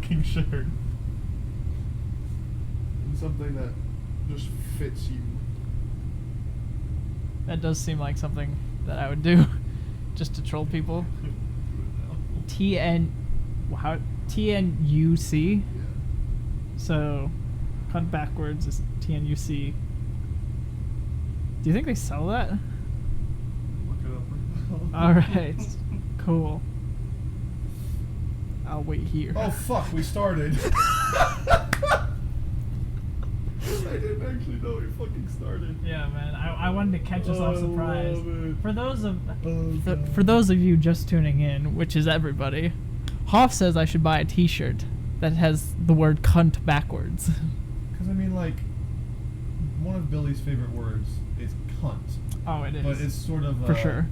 fucking shirt. And something that just fits you. That does seem like something that I would do, just to troll people. TNUC. Yeah. So, cunt backwards is TNUC. Do you think they sell that? Look it up right now. All right, cool. I'll wait here. Oh fuck, we started. I didn't actually know we fucking started. Yeah, man. I wanted to catch us off I surprise. love it. For those of you just tuning in, which is everybody, Hoff says I should buy a T-shirt that has the word "cunt" backwards. Because I mean, like, one of Billy's favorite words is cunt. Oh, it is. But it's sort of for sure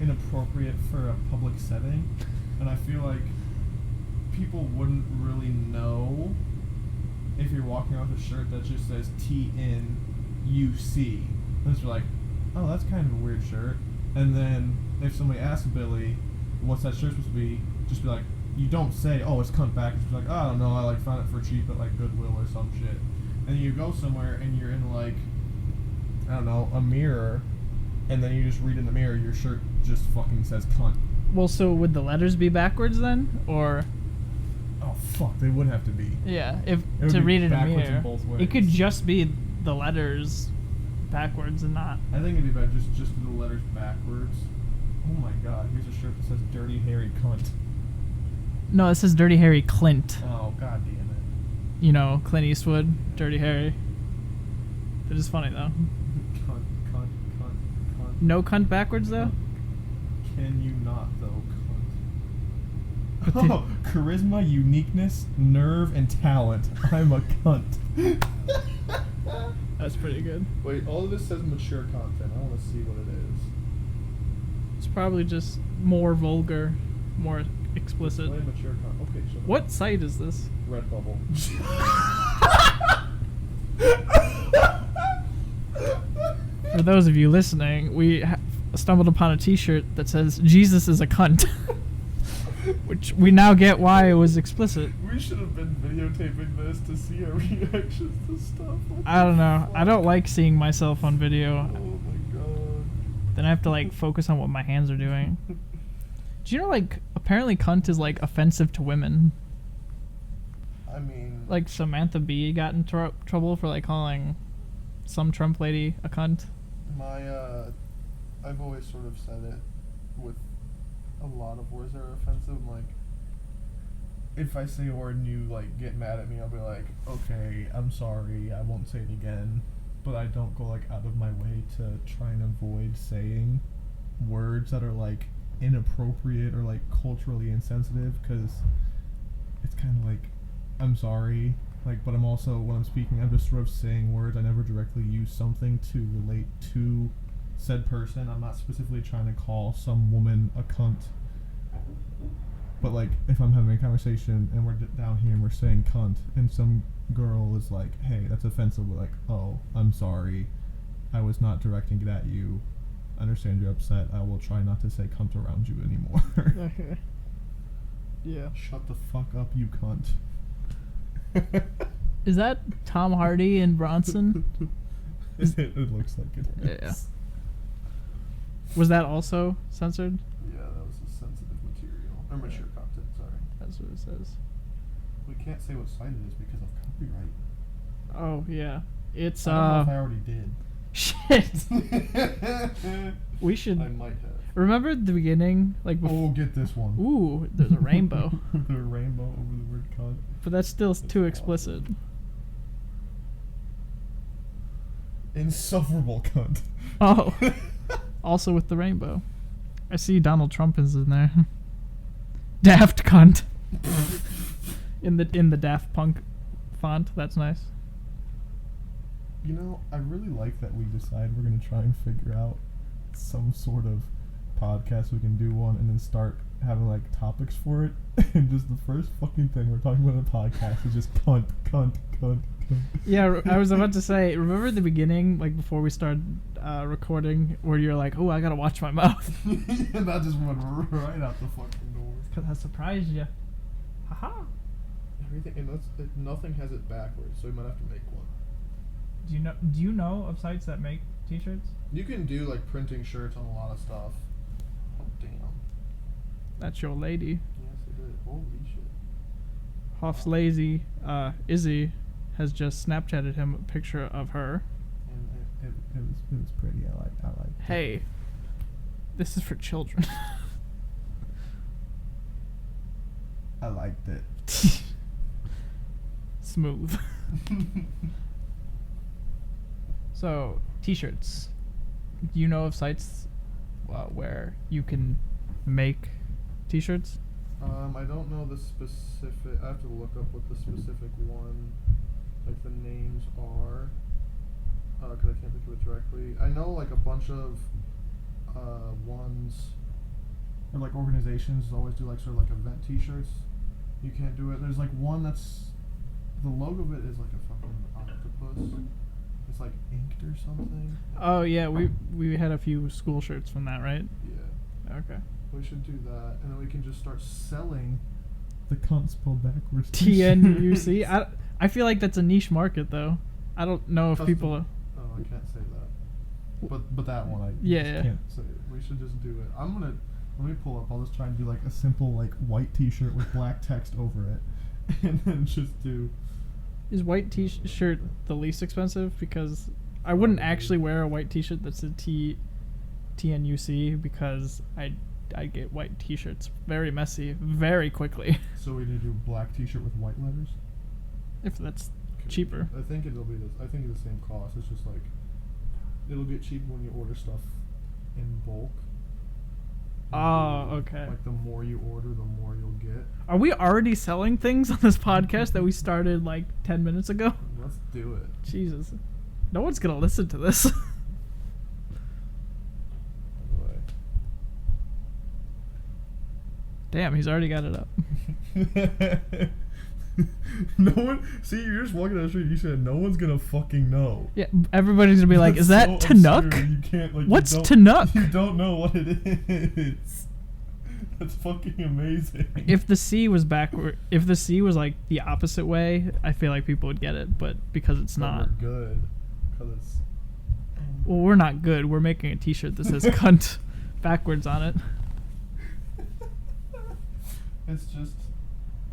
inappropriate for a public setting, and I feel like people wouldn't really know if you're walking around with a shirt that just says TNUC. And you're like, oh, that's kind of a weird shirt. And then if somebody asks Billy, what's that shirt supposed to be, just be like, you don't say, oh, it's cunt back. It's like, oh, I don't know, I like found it for cheap at like Goodwill or some shit. And you go somewhere and you're in like, I don't know, a mirror, and then you just read in the mirror, your shirt just fucking says cunt. Well, so would the letters be backwards then, or? Oh fuck, they would have to be. Yeah, if would to be read it in a backwards in mirror, both it could ways. just be the letters backwards and not. I think it'd be better just do the letters backwards. Oh my god, here's a shirt that says Dirty Harry Cunt. No, it says Dirty Harry Clint. Oh god damn it. You know, Clint Eastwood, Dirty Harry. That is funny though. Cunt. No cunt backwards though. Can you not though, But cunt? Oh, charisma, uniqueness, nerve, and talent. I'm a cunt. That's pretty good. Wait, all of this says mature content. I want to see what it is. It's probably just more vulgar, more explicit. Display mature content. Okay, so What site is this? Redbubble. For those of you listening, we stumbled upon a T-shirt that says "Jesus is a cunt," which we now get why it was explicit. We should have been videotaping this to see our reactions to stuff. What I don't the know. I fuck? don't like seeing myself on video. Oh my god. Then I have to like focus on what my hands are doing. Do you know like apparently cunt is like offensive to women? I mean, Like Samantha Bee got in trouble for like calling some Trump lady a cunt. I've always sort of said it with a lot of words that are offensive. Like, if I say a word and you like get mad at me, I'll be like, okay, I'm sorry, I won't say it again. But I don't go like out of my way to try and avoid saying words that are like inappropriate or like culturally insensitive, because it's kind of like, I'm sorry, like, but I'm also, when I'm speaking, I'm just sort of saying words. I never directly use something to relate to said person. I'm not specifically trying to call some woman a cunt. But like, if I'm having a conversation and we're down here and we're saying cunt, and some girl is like, hey, that's offensive, we're like, oh, I'm sorry, I was not directing it at you. I understand you're upset. I will try not to say cunt around you anymore. Okay. Yeah. Shut the fuck up, you cunt. Is that Tom Hardy and Bronson? It looks like it is. Yeah. Was that also censored? Yeah, that was a sensitive material. Or mature content, sorry. That's what it says. We can't say what site it is because of copyright. Oh yeah. It's I don't know if I already did. shit. We should I might have. remember at the beginning, like Oh, get this one. Ooh, there's a rainbow. The rainbow over the word cunt. But that's still too explicit. Insufferable cunt. Oh. Also with the rainbow. I see Donald Trump is in there. Daft cunt. in the Daft Punk font. That's nice. You know, I really like that we decide we're going to try and figure out some sort of podcast. We can do one and then start having like topics for it. And just the first fucking thing we're talking about in the podcast is just cunt, cunt, cunt, cunt. Yeah, I was about to say, remember the beginning, like before we started recording, where you're like, oh, I gotta watch my mouth. And that just went right out the fucking door. Because I surprised you. Haha. Everything, and nothing has it backwards, so we might have to make one. Do you know of sites that make t-shirts? You can do like printing shirts on a lot of stuff. Oh damn. That's your lady. Yes, it is. Holy shit. Hoff's lazy. Izzy has just Snapchatted him a picture of her. And it was pretty. I like. Hey, this is for children. I liked it. Smooth. So, t-shirts. Do you know of sites where you can make t-shirts? I don't know the specific. I have to look up what the specific one, like the names are, because I can't think of it directly. I know like a bunch of ones, or like organizations always do like sort of like event T-shirts. You can't do it. There's like one that's the logo of it is like a fucking octopus. It's like inked or something. Oh yeah, we had a few school shirts from that, right? Yeah. Okay. We should do that, and then we can just start selling the cunt spelled backwards. TNUC. I feel like that's a niche market though. I don't know if Custom- people. Oh, I can't say that. But that one I Yeah. can't say it. We should just do it. Let me pull up. I'll just try and do like a simple like white T-shirt with black text over it, and then just do. Is white t-shirt the least expensive? Because I wouldn't actually wear a white t-shirt that's a TNUC because I get white t-shirts very messy very quickly. So we need to do a black T-shirt with white letters. If that's Okay. cheaper. I think it'll be I think it's the same cost. It's just like it'll get cheaper when you order stuff in bulk. Oh, okay. Like the more you order, the more you'll get. Are we already selling things on this podcast that we started like 10 minutes ago? Let's do it. Jesus. No one's gonna listen to this. Anyway. Damn, he's already got it up. No one. See, you're just walking down the street. You said no one's gonna fucking know. Yeah, everybody's gonna be like, "Is that so Tanuk? obscure, you can't, like, What's you Tanuk?" You don't know what it is. That's fucking amazing. If the C was backward, if the C was like the opposite way, I feel like people would get it. But because it's But not, we're good. Because it's. well, we're not good. We're making a T-shirt that says "cunt" backwards on it. It's just.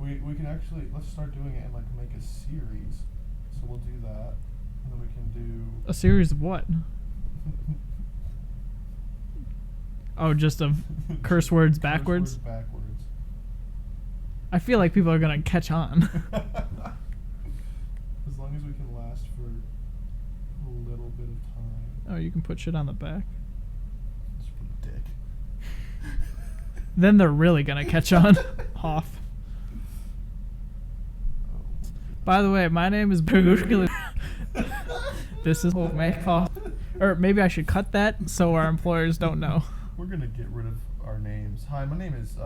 We can actually. Let's start doing it and like make a series. So we'll do that. And then we can do. A series of what? Oh, just of curse words backwards. Curse words backwards. I feel like people are gonna catch on. As long as we can last for a little bit of time. Oh, you can put shit on the back. Just put a dick. Then they're really gonna catch on. Hoff. By the way, my name is Bergushkila. This is Hoff. Or maybe I should cut that so our employers don't know. We're gonna get rid of our names. Hi, my name is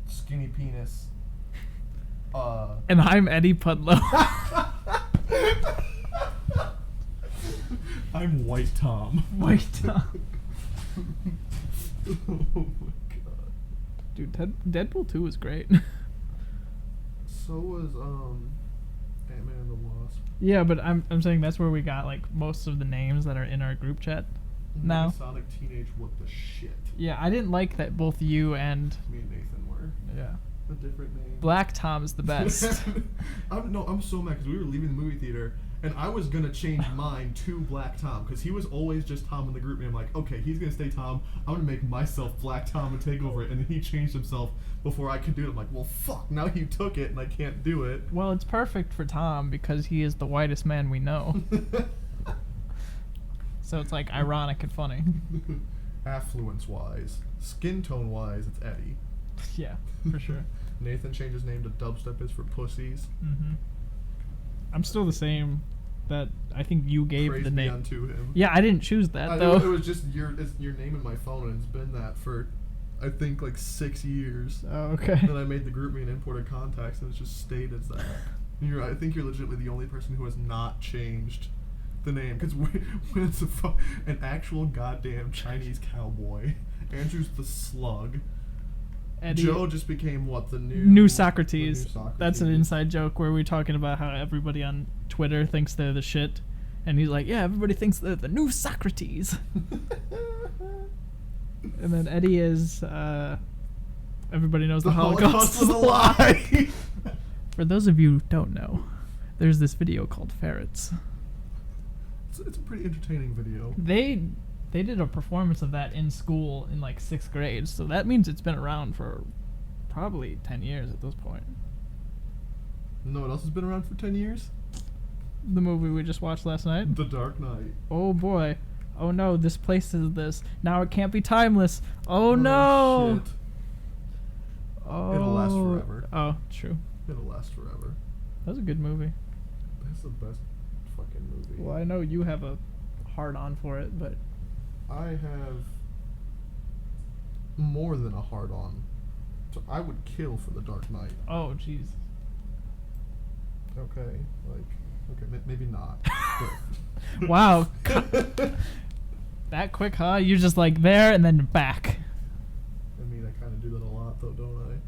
Skinny Penis. And I'm Eddie Pudlow. I'm White Tom. White Tom. Oh my god. Dude, Deadpool 2 was great. So was Ant-Man and the Wasp. Yeah, but I'm saying that's where we got like most of the names that are in our group chat now. Sonic Teenage, what the shit? Yeah, I didn't like that both you and Me and Nathan were. yeah. A different name. Black Tom's the best. I'm so mad because we were leaving the movie theater and I was gonna change mine to Black Tom because he was always just Tom in the group name. Like, okay, he's gonna stay Tom. I'm gonna make myself Black Tom and take over it. And then he changed himself before I could do it. I'm like, well, fuck. Now you took it and I can't do it. Well, it's perfect for Tom because he is the whitest man we know. So it's like ironic and funny. Affluence wise, skin tone wise, it's Eddie. Yeah, for sure. Nathan changed his name to Dubstep is for pussies. Mm-hmm. I'm still the same. That I think you gave Praise the be name. unto him. Yeah, I didn't choose that though. It was just it's your name in my phone, and it's been that for, I think, like 6 years. Oh, okay. Then I made the group me and imported contacts, and it's just stayed as that. And I think you're legitimately the only person who has not changed the name, because when it's an actual goddamn Chinese cowboy, Andrew's the Slug. Eddie, Joe just became what, the new new Socrates. the new Socrates. That's an inside joke where we're talking about how everybody on Twitter thinks they're the shit, and he's like, yeah, everybody thinks they're the new Socrates. And then Eddie is everybody knows the Holocaust is a lie. For those of you who don't know, there's this video called Ferrets. It's a pretty entertaining video. They did a performance of that in school in like 6th grade, so that means it's been around for probably 10 years at this point. You know what else has been around for 10 years? The movie we just watched last night. The Dark Knight. Oh boy. Oh no, this place is this. Now it can't be timeless. Oh no. Shit. Oh. It'll last forever. Oh, true. It'll last forever. That was a good movie. That's the best fucking movie. Well, I know you have a hard on for it, but I have more than a hard on. So I would kill for The Dark Knight. oh jeez. Okay, maybe not. Wow. That quick, huh? You're just like there and then back. I mean, I kind of do that a lot, though, don't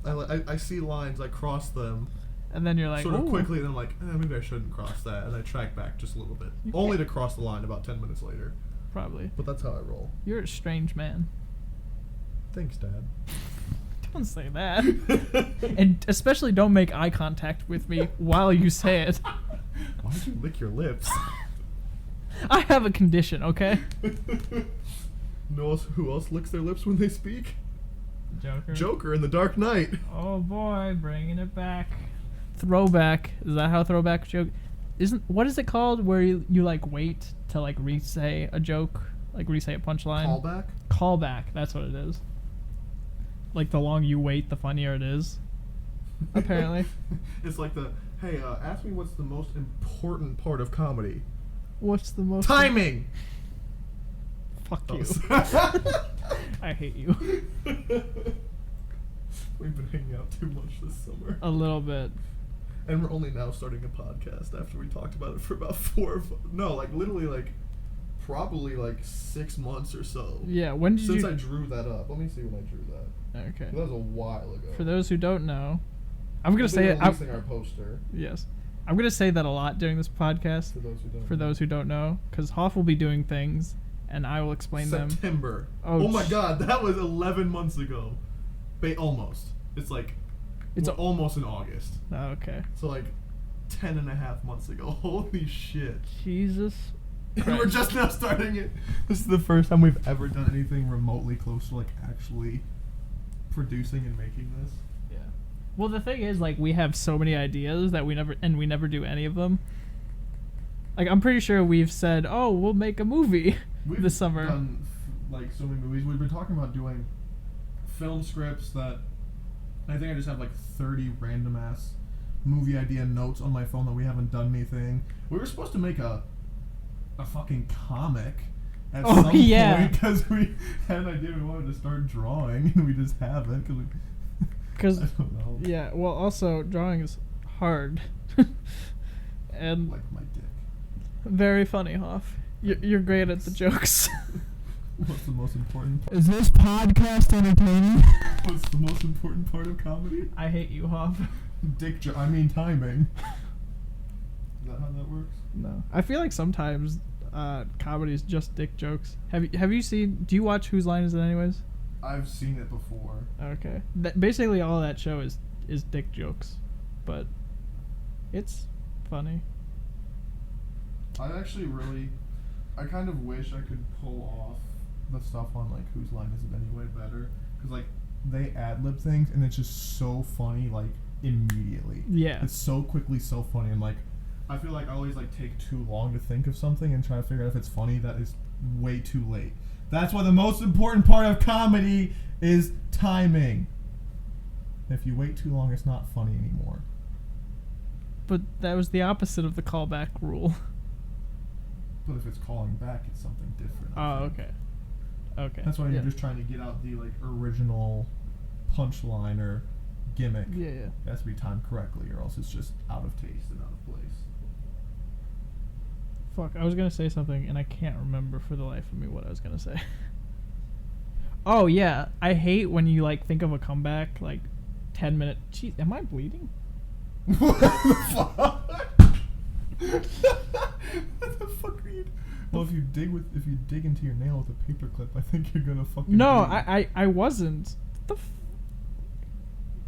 I? I see lines, I cross them And then you're like, sort of ooh. quickly, and I'm like, maybe I shouldn't cross that, and I track back just a little bit, You only to can't- cross the line about 10 minutes later. Probably. But that's how I roll. You're a strange man. Thanks, Dad. Don't say that. And especially don't make eye contact with me while you say it. Why'd you lick your lips? I have a condition, okay? Who else licks their lips when they speak? Joker. Joker in The Dark Knight. Oh boy, bringing it back. Throwback. Is that how throwback joke? What is it called where you like wait to like re-say a joke, like re-say a punchline? Callback? Callback. That's what it is. Like the longer you wait, the funnier it is. Apparently. It's like hey, ask me what's the most important part of comedy. What's the most Timing! Fuck you. Oh. I hate you. We've been hanging out too much this summer. A little bit. And we're only now starting a podcast after we talked about it for about probably 6 months or so. Yeah, when did Since you... I drew that up. Let me see when I drew that. Okay. That was a while ago. For those who don't know, I'm gonna We'll say be it. releasing our poster. Yes, I'm gonna say that a lot during this podcast. For those who don't know. Because Hoff will be doing things, and I will explain them. September. Oh, Oh my god, that was 11 months ago. Almost. It's It's almost in August. Oh, okay. So 10 and a half months ago. Holy shit. Jesus. And we're just now starting it. This is the first time we've ever done anything remotely close to actually producing and making this. Yeah. Well, the thing is, we have so many ideas that we never do any of them. I'm pretty sure we've said, "Oh, we'll make a movie We've this summer." done so many movies. We've been talking about doing film scripts that I think I just have 30 random ass movie idea notes on my phone that we haven't done anything. We were supposed to make a fucking comic at some yeah. point because we had an idea we wanted to start drawing and we just haven't Because I don't know. yeah, well, also drawing is hard, and Like my dick. very funny, Hoff. You're great at the jokes. What's the most important part? Is this podcast entertaining? What's the most important part of comedy? I hate you, Hoff. Timing. Is that how that works? No, I feel like sometimes comedy is just dick jokes. Have you seen? Do you watch Whose Line Is It Anyways? I've seen it before. Okay, basically all that show is dick jokes, but it's funny. I kind of wish I could pull off the stuff on Whose Line Is It Anyway better, because they ad-lib things and it's just so funny immediately. Yeah. It's so quickly so funny, and I feel I always take too long to think of something and try to figure out if it's funny. That is way too late. That's why the most important part of comedy is timing. If you wait too long, it's not funny anymore. But that was the opposite of the callback rule. But if it's calling back, it's something different. Oh, okay. Okay. That's why yeah. you're just trying to get out the original punchline or gimmick. Yeah. It has to be timed correctly, or else it's just out of taste and out of place. Fuck, I was gonna say something and I can't remember for the life of me what I was gonna say. Oh yeah, I hate when you like think of a comeback like 10 minutes. Jeez, am I bleeding? What the fuck? What the fuck are you? Well, if you dig into your nail with a paperclip, I think you're gonna fucking. No, bleed. I wasn't.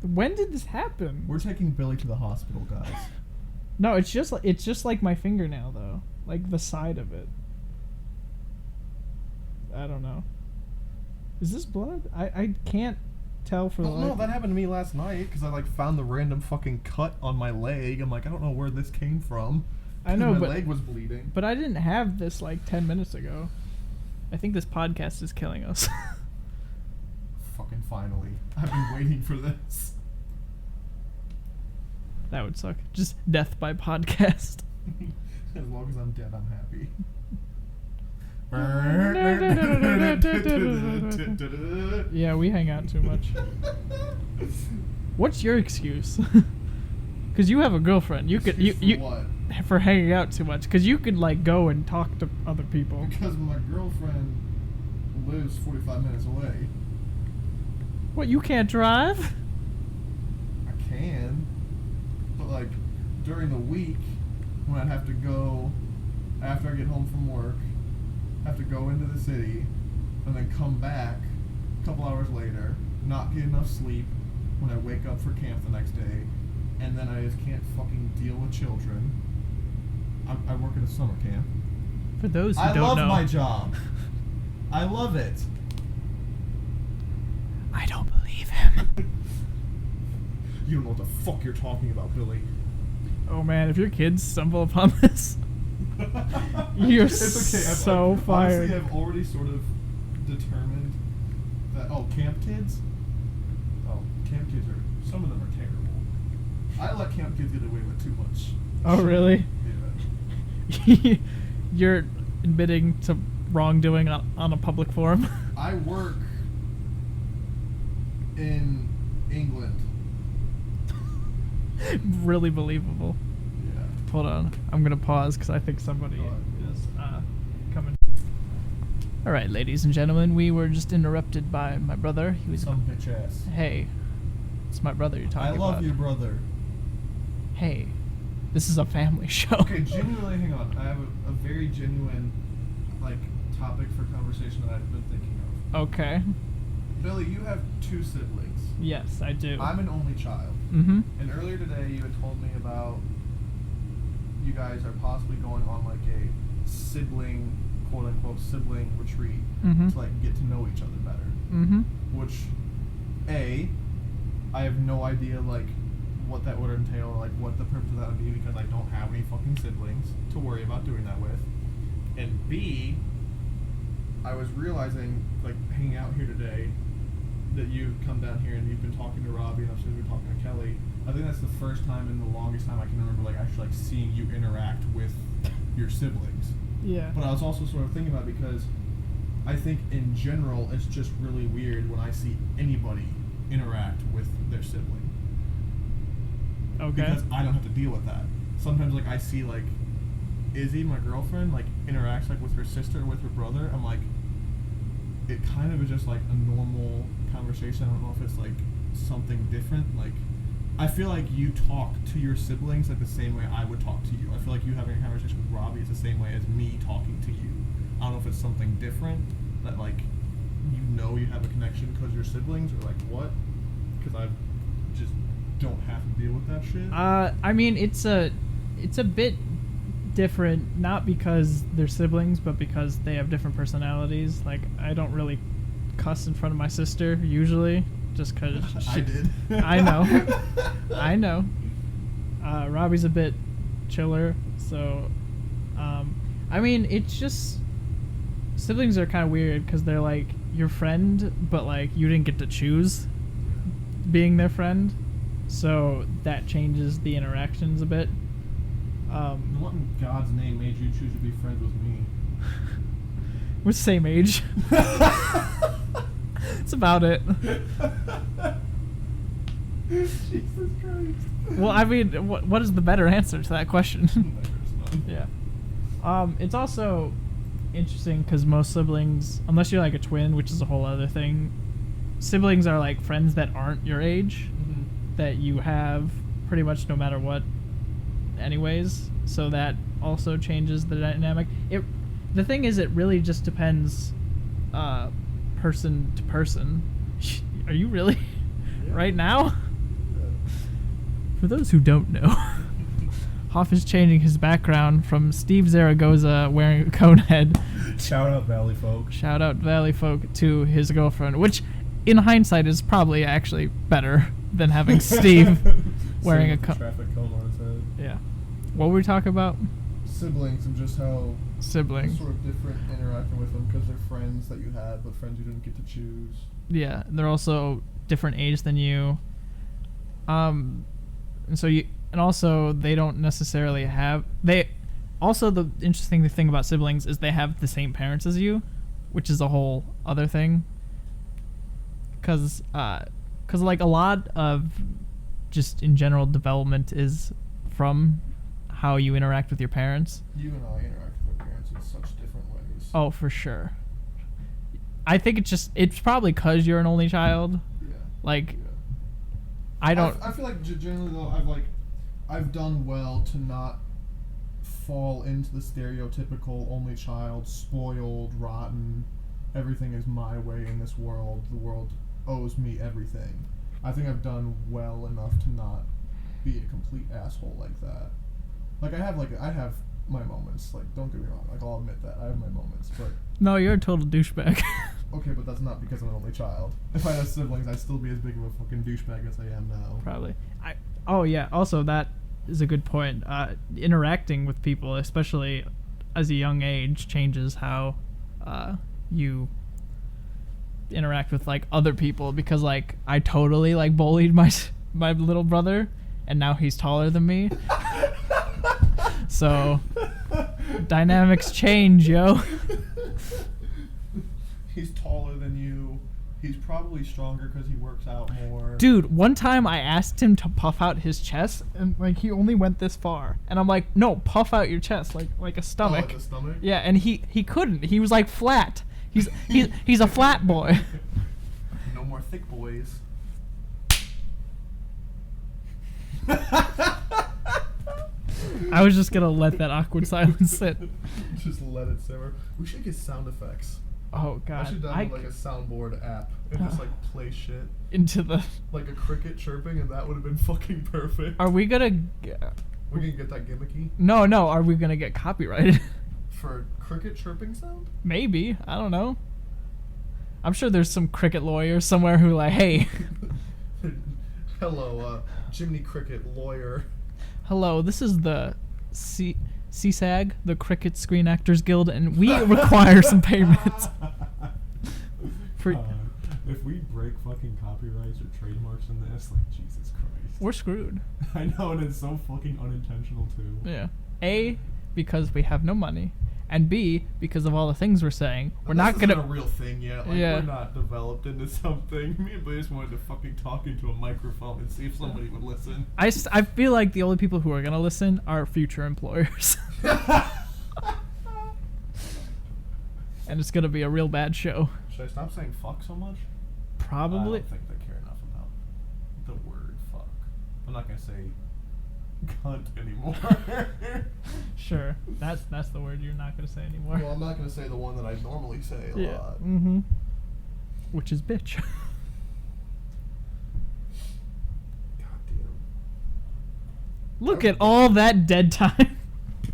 When did this happen? We're taking Billy to the hospital, guys. No, it's just like my fingernail though, like the side of it. I don't know. Is this blood? I can't tell for the Oh, life. no, that happened to me last night because I like found the random fucking cut on my leg. I'm like, I don't know where this came from. I know, my but leg was bleeding. But I didn't have this like 10 minutes ago. I think this podcast is killing us. Fucking finally, I've been waiting for this. That would suck. Just death by podcast. As long as I'm dead, I'm happy. Yeah, we hang out too much. What's your excuse? Because you have a girlfriend. You could you What? for hanging out too much. Because you could like go and talk to other people. Because my girlfriend lives 45 minutes away. What, you can't drive? I can, but like during the week when I'd have to go after I get home from work, have to go into the city and then come back a couple hours later, not get enough sleep when I wake up for camp the next day, and then I just can't fucking deal with children. I work at a summer camp. For those who I don't love know. my job. I love it. I don't believe him. You don't know what the fuck you're talking about, Billy. Oh man, if your kids stumble upon this, you're so fired. Honestly, I've already sort of determined that camp kids. Oh, camp kids are, some of them are terrible. I let camp kids get away with too much. Oh really? Yeah. You're admitting to wrongdoing on a public forum. I work in England. Really believable. Yeah. Hold on, I'm gonna pause because I think somebody Go ahead. is coming. All right, ladies and gentlemen, we were just interrupted by my brother. He was Some bitch ass. Hey, it's my brother you're I talking love about. you, brother. Hey, this is a family show. Okay, genuinely, hang on. I have a very genuine, like, topic for conversation that I've been thinking of. Okay. Billy, you have 2 siblings. Yes, I do. I'm an only child. Mm-hmm. And earlier today, you had told me about you guys are possibly going on like a sibling, quote unquote, sibling retreat Mm-hmm. to like get to know each other better. Mm-hmm. Which, I have no idea like what that would entail or like what the purpose of that would be because I don't have any fucking siblings to worry about doing that with. And B, I was realizing like hanging out here today that you've come down here and you've been talking to Robbie and upstairs we've been talking to Kelly. I think that's the first time in the longest time I can remember like actually like seeing you interact with your siblings. Yeah. But I was also sort of thinking about it because I think in general it's just really weird when I see anybody interact with their sibling. Okay. Because I don't have to deal with that. Sometimes like I see like Izzy, my girlfriend, like interacts like with her sister or with her brother. I'm like, it kind of is just like a normal conversation. I don't know if it's like something different. Like, I feel like you talk to your siblings like the same way I would talk to you. I feel like you having a conversation with Robbie is the same way as me talking to you. I don't know if it's something different that like you have a connection because you're siblings or like what? Because I just don't have to deal with that shit. I mean, it's a bit different, not because they're siblings, but because they have different personalities. Like, I don't really cuss in front of my sister usually, just because I did. I know. I know. Robbie's a bit chiller, so I mean, it's just siblings are kind of weird because they're like your friend, but like you didn't get to choose being their friend, so that changes the interactions a bit. What in God's name made you choose to be friends with me? We're the same age. That's about it. Jesus Christ. Well, I mean, what is the better answer to that question? There's none. Yeah. It's also interesting because most siblings, unless you're like a twin, which is a whole other thing, siblings are like friends that aren't your age that you have pretty much no matter what anyways, so that also changes the dynamic. The thing is, it really just depends person to person. Are you really Yeah. right now? For those who don't know, Hoff is changing his background from Steve Zaragoza wearing a cone head, Shout out Valley folk. shout out Valley Folk, to his girlfriend, which in hindsight is probably actually better than having Steve wearing a traffic cone on his head. Yeah. What were we talking about? Siblings and just how Siblings. sort of different interacting with them because they're friends that you had, but friends you didn't get to choose. Yeah, they're also different age than you. And also they don't necessarily have also the interesting thing about siblings is they have the same parents as you, which is a whole other thing. Cause like a lot of just in general development is from how you interact with your parents. You and I interact with our parents in such different ways. Oh, for sure. I think it's probably because you're an only child. Yeah. Like, Yeah. I don't. I feel like generally though I've done well to not fall into the stereotypical only child, spoiled, rotten. Everything is my way in this world. The world owes me everything. I think I've done well enough to not be a complete asshole like that. Like I have my moments. Like don't get me wrong. Like I'll admit that I have my moments, but No, you're a total douchebag. okay, but that's not because I'm an only child. If I had siblings, I'd still be as big of a fucking douchebag as I am now. Probably. Oh yeah. Also, that is a good point. Interacting with people, especially as a young age, changes how you interact with like other people. Because like I totally like bullied my little brother, and now he's taller than me. So dynamics change, yo. He's taller than you. He's probably stronger because he works out more. Dude, one time I asked him to puff out his chest, and like he only went this far, and I'm like, no, puff out your chest like a stomach. Oh, like a stomach? Yeah, and he couldn't. He was like flat. He's a flat boy. No more thick boys. I was just gonna let that awkward silence sit. Just let it simmer. We should get sound effects. Oh I should god, download like a soundboard app and just like play shit into the. like a cricket chirping, and that would have been fucking perfect. Are we gonna? We can get that gimmicky No. Are we gonna get copyrighted? for cricket chirping sound. Maybe. I don't know. I'm sure there's some cricket lawyer somewhere who like, hey, Hello, Jiminy Cricket lawyer. hello, this is the CSAG, the Cricket Screen Actors Guild, and we require some payments. For If we break fucking copyrights or trademarks in this, like Jesus Christ. we're screwed. I know, and it's so fucking unintentional too. Yeah. A, because we have no money, and B, because of all the things we're saying, we're not This isn't gonna. a real thing yet. Like Yeah. we're not developed into something. Me and Blaze wanted to fucking talk into a microphone and see if somebody would listen. I feel like the only people who are gonna listen are future employers, and it's gonna be a real bad show. Should I stop saying fuck so much? I Probably. don't think they care enough about the word fuck. I'm not gonna say cunt anymore. Sure. That's the word you're not gonna say anymore. Well, I'm not gonna say the one that I normally say a Yeah. lot. Mm-hmm. Which is bitch. God damn. Look at all that dead time.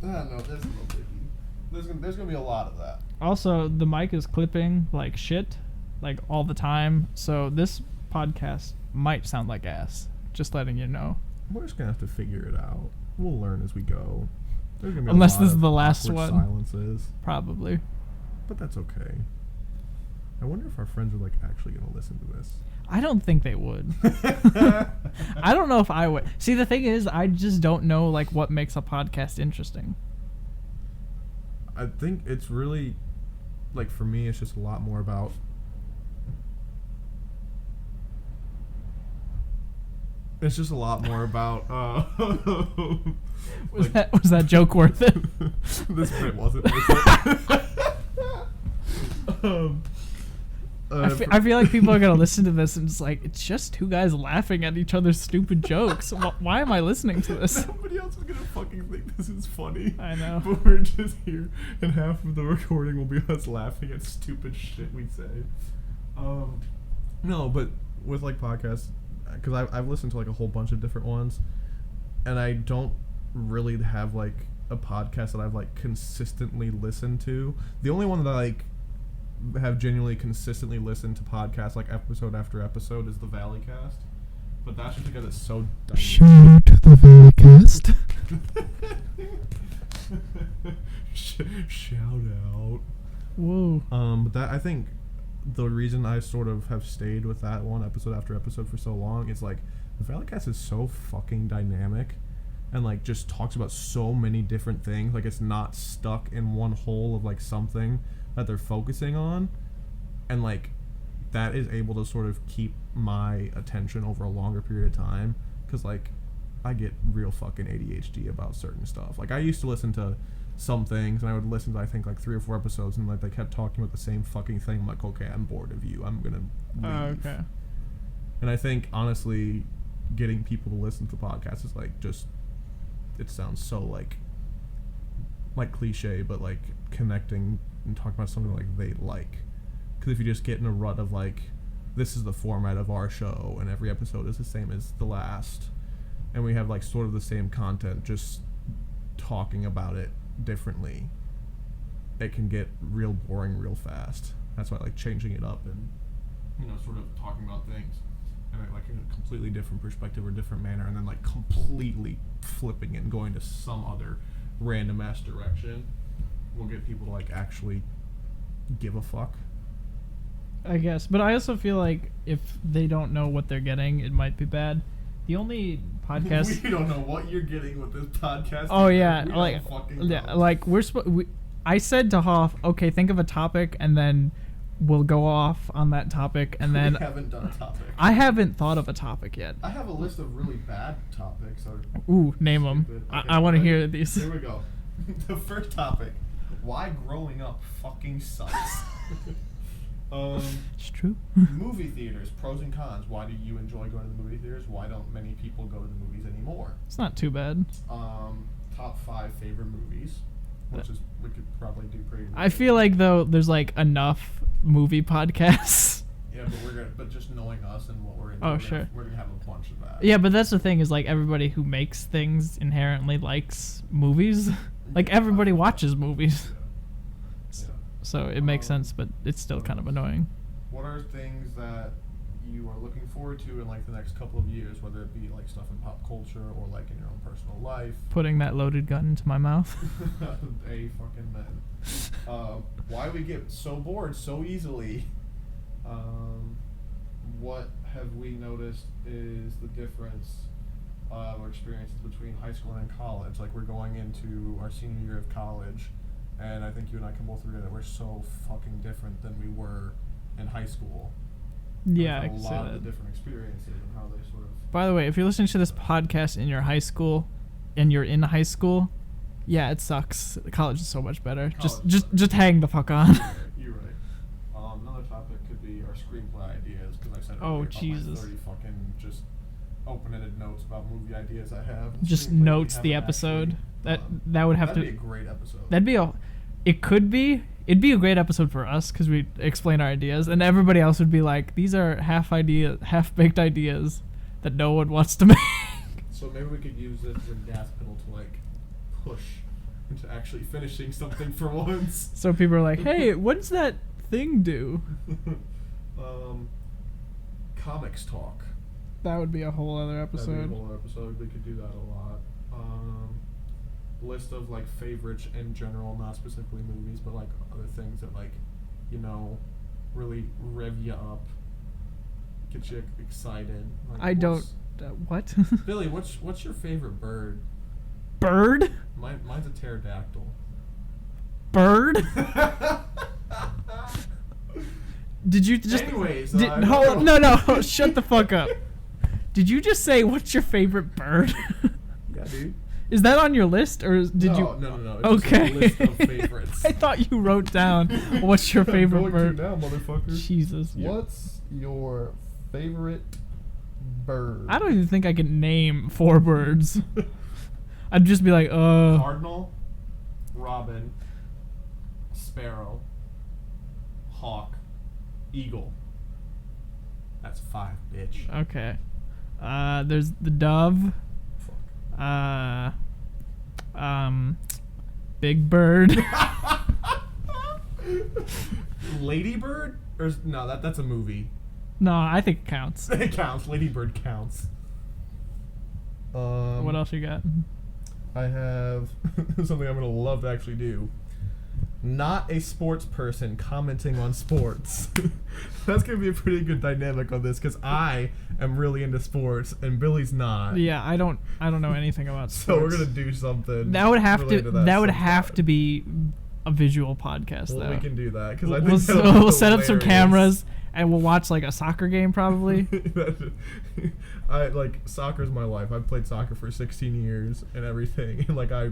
No, there's no biggie. There's gonna be a lot of that. Also, the mic is clipping like shit, like all the time. So this podcast might sound like ass. Just letting you know. We're just gonna have to figure it out. We'll learn as we go. There's gonna be Unless a lot this is of the last awkward one. silences, Probably. but that's okay. I wonder if our friends are like actually gonna listen to this. I don't think they would. I don't know if I would. See, the thing is, I just don't know like what makes a podcast interesting. I think it's really, like for me, it's just a lot more about. It's just a lot more about. Was that joke worth it? This bit wasn't worth it. I feel like people are gonna listen to this and it's like, it's just two guys laughing at each other's stupid jokes. Why am I listening to this? Nobody else is gonna fucking think this is funny. I know. But we're just here, and half of the recording will be us laughing at stupid shit we say. No, but with like podcasts, because I've listened to like a whole bunch of different ones, and I don't really have like a podcast that I've like consistently listened to. The only one that I like have genuinely consistently listened to podcasts like episode after episode is the Valleycast, but that's just because it's so dynamic. Shout out to the Valleycast. Shout out. Whoa. But that, I think the reason I sort of have stayed with that one episode after episode for so long is like the Valleycast is so fucking dynamic and like just talks about so many different things. Like it's not stuck in one hole of like something that they're focusing on, and like that is able to sort of keep my attention over a longer period of time, because like I get real fucking ADHD about certain stuff. Like I used to listen to some things and I would listen to I think like 3 or 4 episodes and like they kept talking about the same fucking thing. I'm like, okay, I'm bored of you, I'm gonna leave. Okay. And I think honestly getting people to listen to podcasts is like just, it sounds so like cliche, but like connecting and talking about something like they like. Because if you just get in a rut of like, this is the format of our show and every episode is the same as the last, and we have like sort of the same content, just talking about it differently, it can get real boring real fast. That's why I like changing it up and, you know, sort of talking about things and like in a completely different perspective or different manner, and then like completely flipping it and going to some other random ass direction will get people to like actually give a fuck. I guess, but I also feel like if they don't know what they're getting, it might be bad. The only podcast We don't know what you're getting with this podcast. Oh yeah, We like don't fucking yeah, know. like I said to Hoff, okay, think of a topic and then we'll go off on that topic, and then we haven't done a topic. I haven't thought of a topic yet. I have a list of really bad topics. Ooh, name them. Stupid. I want to ready? hear these. Here we go. The first topic: why growing up fucking sucks. It's true. Movie theaters, pros and cons. Why do you enjoy going to the movie theaters? Why don't many people go to the movies anymore? It's not too bad. Top 5 favorite movies, which is, we could probably do pretty. I feel like though there's like enough movie podcasts. Yeah, but just knowing us and what we're into, Oh, sure. we're gonna have a bunch of that. Yeah, but that's the thing is like everybody who makes things inherently likes movies. Like everybody watches movies. Yeah. So it makes sense, but it's still kind of annoying. What are things that you are looking forward to in like the next couple of years, whether it be like stuff in pop culture or like in your own personal life? Putting that loaded gun into my mouth. A fucking man. Why we get so bored so easily? What have we noticed is the difference or experiences between high school and college? Like we're going into our senior year of college, and I think you and I can both agree that we're so fucking different than we were in high school. Yeah, I Like, can a say lot of that. the different experiences and how they sort of. By the way, if you're listening to this podcast in your high school and you're in high school, yeah, it sucks. College is so much better. College Just hang the fuck on. You're right. Another topic could be our screenplay ideas, because I said Oh, earlier about Jesus. my 30 fucking just open-ended notes about movie ideas I have. and Just screenplays we notes the haven't episode. actually That would have that'd to. be a great episode. That'd be a. It could be. It'd be a great episode for us because we explain our ideas, and everybody else would be like, "These are half-baked ideas that no one wants to make." So maybe we could use it as a gas pedal to like push into actually finishing something for once. So people are like, "Hey, what does that thing do?" Comics talk. That would be a whole other That'd be a episode. whole episode. We could do that a lot. List of like favorites in general, not specifically movies, but like other things that like, you know, really rev you up, get you excited. Like, I don't. what's- What? Billy, what's your favorite bird? Bird? Mine's a pterodactyl. Bird? Did you just? Anyways, hold, no, shut the fuck up. Did you just say what's your favorite bird? Yeah, dude. Is that on your list, or did you? No. It's Okay. just a list of favorites. I thought you wrote down what's your favorite I'm bird. going to now, motherfucker. Jesus. What's your favorite bird? I don't even think I can name 4 birds. I'd just be like, Cardinal, robin, sparrow, hawk, eagle. That's 5, bitch. Okay. There's the dove. Big bird. Ladybird? No, that's a movie. No, I think it counts. It counts. Ladybird counts. What else you got? I have something I'm gonna love to actually do. Not a sports person commenting on sports. That's gonna be a pretty good dynamic on this because I am really into sports and Billy's not. Yeah, I don't know anything about So sports. we're gonna do something. That would have to. related That would sometime. have to be a visual podcast, Well, though. we can do that because I We'll, think we'll set up some cameras and we'll watch like a soccer game probably. I like soccer's my life. I've played soccer for 16 years and everything, and like I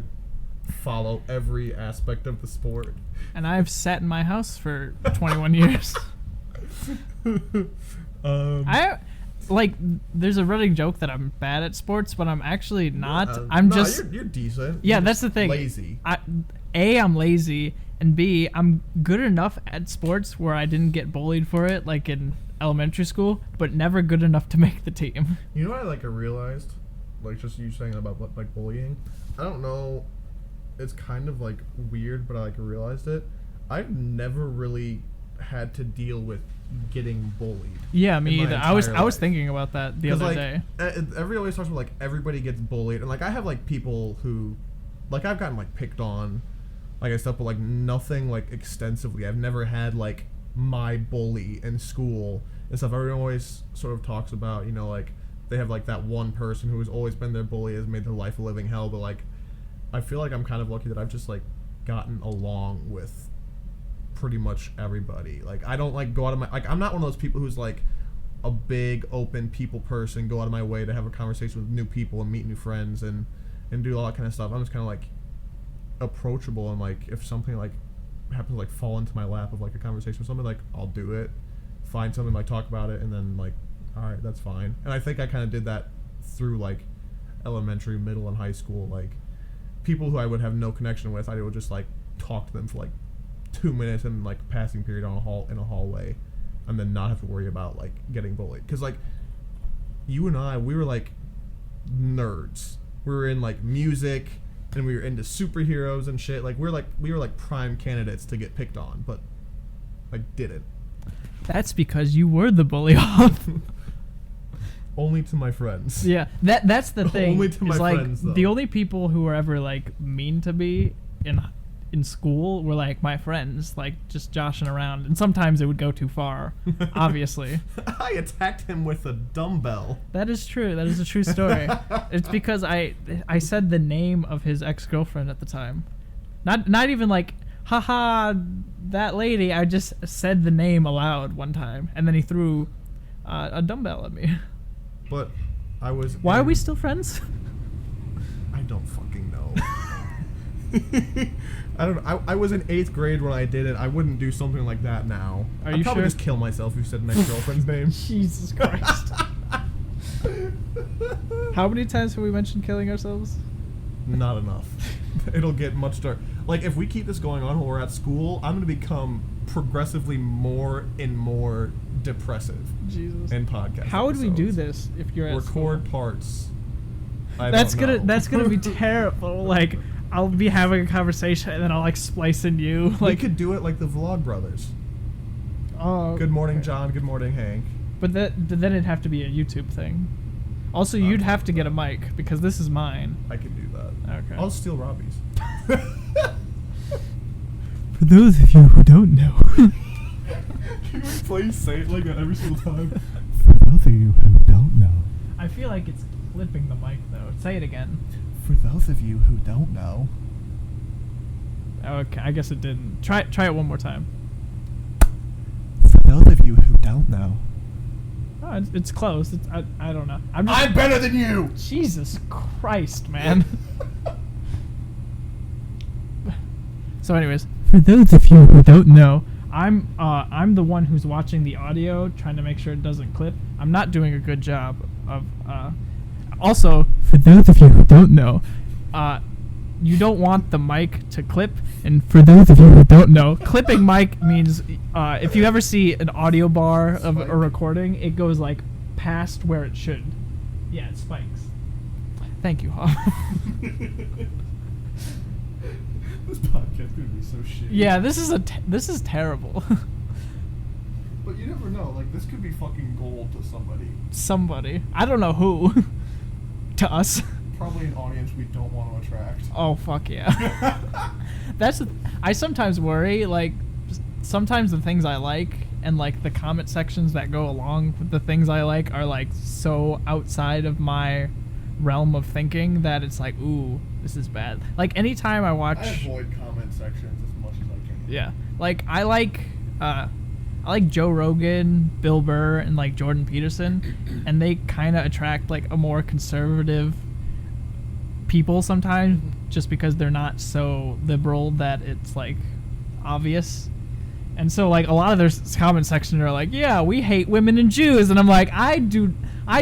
follow every aspect of the sport. And I've sat in my house for 21 years. I like. There's a running joke that I'm bad at sports, but I'm actually not. I'm nah, just. You're decent. Yeah, You're that's just the thing. Lazy. I'm lazy, and B, I'm good enough at sports where I didn't get bullied for it, like in elementary school, but never good enough to make the team. You know what I realized, just you saying about like bullying. I don't know. It's kind of like weird, but I realized it. I've never really had to deal with getting bullied. Yeah, me in my either. I was entire life. thinking about that the 'Cause, other day. Everybody always talks about everybody gets bullied, and I have people who, I've gotten picked on, and stuff, but nothing extensively. I've never had my bully in school and stuff. Everyone always sort of talks about they have that one person who has always been their bully, has made their life a living hell, but I feel like I'm kind of lucky that I've just gotten along with pretty much everybody. I don't go out of my I'm not one of those people who's a big open people person, go out of my way to have a conversation with new people and meet new friends and do all that kind of stuff. I'm just kind of approachable, and if something happens to fall into my lap of a conversation with somebody, I'll do it, find something, talk about it, and then all right, that's fine. And I think I kind of did that through elementary, middle, and high school. People who I would have no connection with, I would just talk to them for 2 minutes in passing period on in a hallway, and then not have to worry about getting bullied. Because you and I, we were nerds. We were in music, and we were into superheroes and shit. We were prime candidates to get picked on, but didn't. That's because you were the bully off. Only to my friends. Yeah, that's the thing. Only to my is, friends, though. The only people who were ever mean to me in school were my friends, just joshing around, and sometimes it would go too far. Obviously, I attacked him with a dumbbell. that is true. That is a true story. It's because I said the name of his ex-girlfriend at the time, not even haha, that lady. I just said the name aloud one time, and then he threw a dumbbell at me. But I was. Why are we still friends? I don't fucking know. I don't know. I was in 8th grade when I did it. I wouldn't do something like that now. Are I'd you probably sure? just kill myself if you said my girlfriend's name. Jesus Christ. How many times have we mentioned killing ourselves? Not enough. It'll get much dark. If we keep this going on while we're at school, I'm going to become progressively more and more depressive Jesus. in podcast. How would we do episodes. this if you're at Record school? parts. That's gonna be terrible. I'll be having a conversation and then I'll splice in you. We could do it like the Vlog Brothers. Oh, Good morning, okay. John. Good morning, Hank. But then it'd have to be a YouTube thing. Also, you'd have to get a mic because this is mine. I could do that. Okay. I'll steal Robbie's. For those of you who don't know, Can we please say it like that every single time? For those of you who don't know. I feel like it's clipping the mic though. Say it again. For those of you who don't know. Okay, I guess it didn't. Try it one more time. For those of you who don't know. Oh, it's close. I don't know. I'm better than you! Jesus Christ, man. So, anyways, for those of you who don't know, I'm the one who's watching the audio, trying to make sure it doesn't clip. I'm not doing a good job of. Also, for those of you who don't know, you don't want the mic to clip. And for those of you who don't know, clipping mic means if you ever see an audio bar of a recording, it goes like past where it should. Yeah, it spikes. Thank you, Hoff. This podcast is gonna be so shitty. Yeah, this is terrible. But you never know. Like, this could be fucking gold to somebody. Somebody, I don't know who. To us. Probably an audience we don't want to attract. Oh fuck yeah. I sometimes worry, like, sometimes the things I like and like the comment sections that go along with the things I like are like so outside of my realm of thinking that it's like, ooh, this is bad. Like anytime I watch, I avoid comment sections as much as I can. yeah, like I like Joe Rogan, Bill Burr, and like Jordan Peterson, and they kind of attract like a more conservative people sometimes, just because they're not so liberal that it's like obvious. And so like a lot of their comment section are like, yeah, we hate women and Jews, and I'm like, I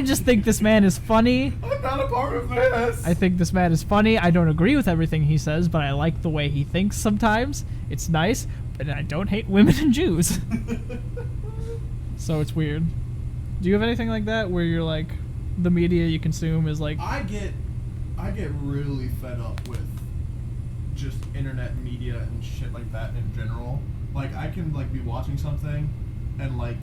just think this man is funny. I'm not a part of this. I think this man is funny. I don't agree with everything he says, but I like the way he thinks sometimes. It's nice, but I don't hate women and Jews. So it's weird. Do you have anything like that where you're like, the media you consume is like... I get really fed up with just internet media and shit like that in general. Like, I can like be watching something and like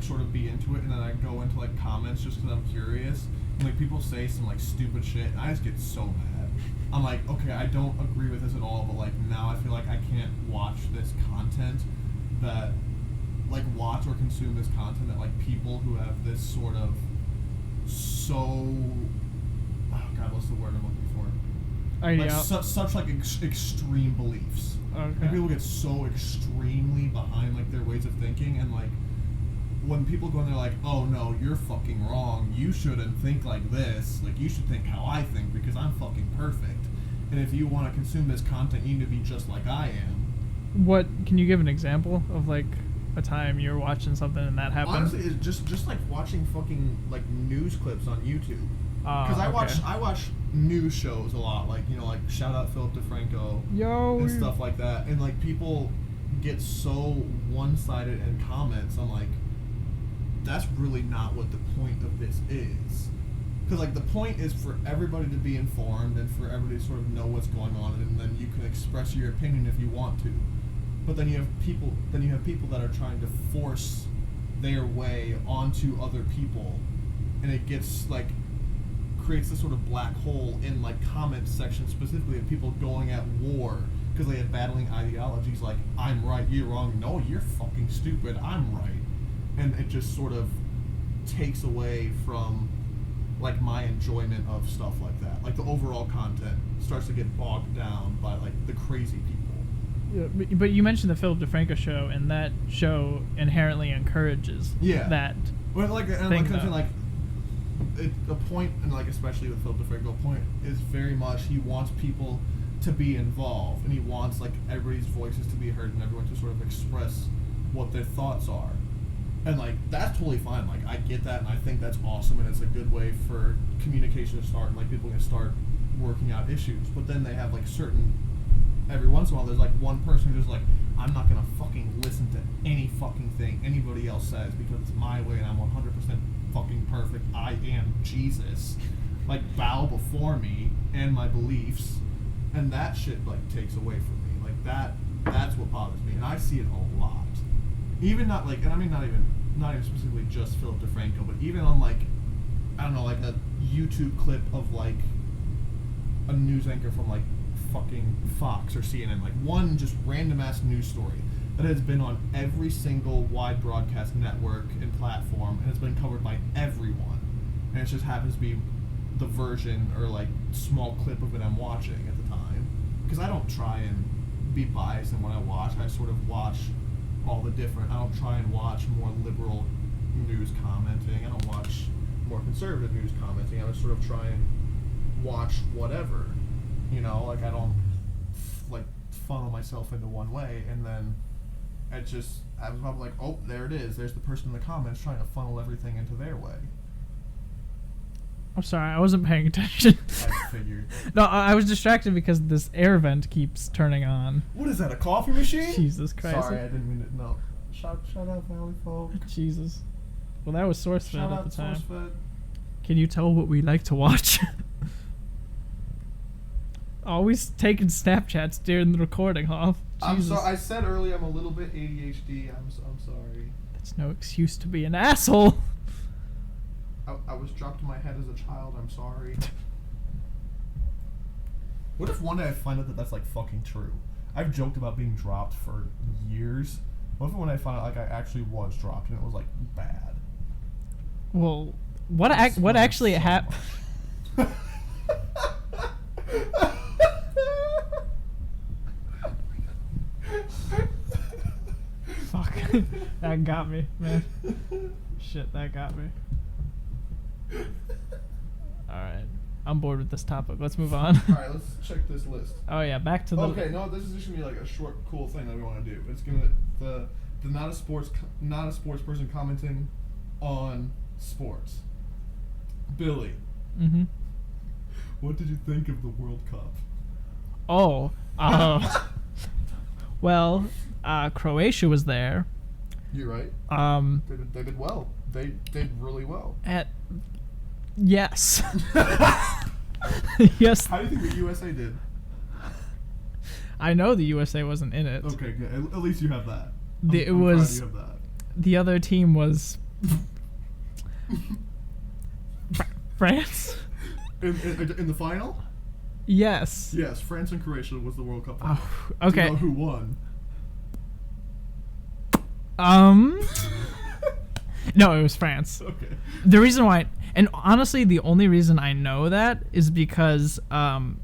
sort of be into it, and then I go into like comments just because I'm curious, and like people say some like stupid shit, and I just get so mad. I'm like, okay, I don't agree with this at all, but like now I feel like I can't watch this content that like watch or consume this content that like people who have this sort of what's the word I'm looking for? Like such like extreme beliefs. Okay. Like people get so extremely behind like their ways of thinking, and like when people go in there like, oh no, you're fucking wrong, you shouldn't think like this, like you should think how I think because I'm fucking perfect, and if you want to consume this content you need to be just like I am. What can you give an example of like a time you were watching something and that happened? Honestly, it's just like watching fucking like news clips on YouTube. Because I watch news shows a lot, like, you know, like shout out Philip DeFranco and stuff like that, and like people get so one-sided in comments. I'm like, that's really not what the point of this is. Because like the point is for everybody to be informed and for everybody to sort of know what's going on, and then you can express your opinion if you want to. But then you have people that are trying to force their way onto other people, and it gets like creates this sort of black hole in like comment sections, specifically of people going at war because they have battling ideologies like I'm right, you're wrong, no, you're fucking stupid, I'm right, and it just sort of takes away from like my enjoyment of stuff like that. Like the overall content starts to get bogged down by like the crazy people. Yeah, but you mentioned the Philip DeFranco show, and that show inherently encourages that. Well, like, and thing, like a point, and like especially with Philip DeFranco, a point is very much he wants people to be involved, and he wants like everybody's voices to be heard and everyone to sort of express what their thoughts are, and like that's totally fine. Like I get that, and I think that's awesome, and it's a good way for communication to start, and like people can start working out issues. But then they have like every once in a while there's like one person who's like, I'm not gonna fucking listen to any fucking thing anybody else says because it's my way and I'm 100% fucking perfect. I am Jesus. Like bow before me and my beliefs, and that shit like takes away from me. Like that's what bothers me, and I see it a lot. Even not like, and I mean not even specifically just Philip DeFranco, but even on like, I don't know, like a YouTube clip of like a news anchor from like fucking Fox or CNN, like one just random ass news story that has been on every single wide broadcast network and platform and has been covered by everyone, and it just happens to be the version or like small clip of it I'm watching at the time, because I don't try and be biased in what I watch. I sort of watch all the different, I don't try and watch more liberal news commenting, I don't watch more conservative news commenting, I would sort of try and watch whatever. You know, like I don't like funnel myself into one way, and then it just I'm like, oh, there it is. There's the person in the comments trying to funnel everything into their way. I'm sorry, I wasn't paying attention. I figured. No, I was distracted because this air vent keeps turning on. What is that? A coffee machine? Jesus Christ. Sorry, I didn't mean to. No. Shout out Valley folk. Jesus. Well, that was SourceFed Shout at out the time. SourceFed. Can you tell what we like to watch? Always taking Snapchats during the recording, huh? I'm Jesus. sorry. I said earlier I'm a little bit ADHD. I'm sorry. That's no excuse to be an asshole. I was dropped in my head as a child. I'm sorry. What if one day I find out that that's like fucking true? I've joked about being dropped for years. What if one day I find out like I actually was dropped and it was like bad? Well, what It actually smells happened? so Fuck. That got me, man. Shit, that got me. Alright. I'm bored with this topic. Let's move on. Alright, let's check this list. Oh yeah, back to the Okay, no, this is just gonna be like a short, cool thing that we want to do. It's gonna the not a sports person commenting on sports. Billy, Mhm. what did you think of the World Cup? Oh, well, Croatia was there. You're right. They did well. They did really well. Yes. Yes. How do you think the USA did? I know the USA wasn't in it. Okay, good. At least you have that. It I'm proud was you have that. the other team was France. In the final? Yes. Yes, France and Croatia was the World Cup final. Oh, Do you okay. know who won? No, it was France. Okay. The reason why, and honestly, the only reason I know that is because I'm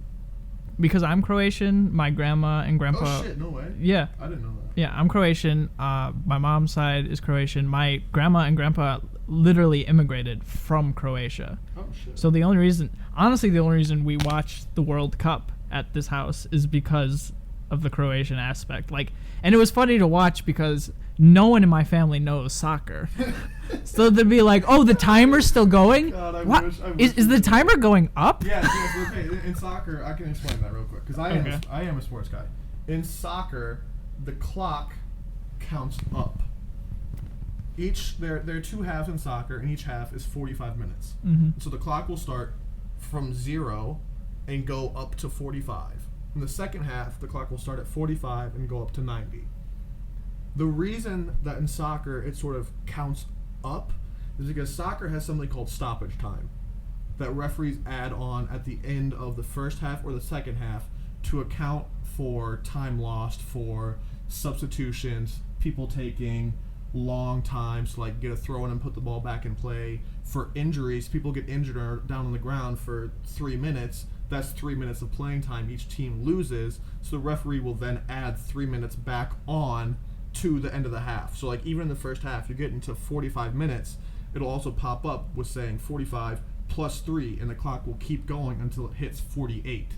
Croatian. My grandma and grandpa. Oh shit! No way. Yeah. I didn't know that. Yeah, I'm Croatian. My mom's side is Croatian. My grandma and grandpa literally immigrated from Croatia. Oh shit. So the only reason we watch the World Cup at this house is because of the Croatian aspect. Like, and it was funny to watch because no one in my family knows soccer. So they'd be like, "Oh, the timer's still going? God, I What? wish Is the timer going up?" Yes. Okay. In soccer, I can explain that real quick because I am a sports guy. In soccer, the clock counts up. There are two halves in soccer, and each half is 45 minutes. Mm-hmm. So the clock will start from 0 and go up to 45. In the second half, the clock will start at 45 and go up to 90. The reason that in soccer it sort of counts up is because soccer has something called stoppage time that referees add on at the end of the first half or the second half to account for time lost, for substitutions, people taking long times to like get a throw in and put the ball back in play, for injuries. People get injured or down on the ground for 3 minutes. That's 3 minutes of playing time each team loses, so the referee will then add 3 minutes back on to the end of the half. So like even in the first half, you get into 45 minutes, it'll also pop up with saying 45 plus 3, and the clock will keep going until it hits 48.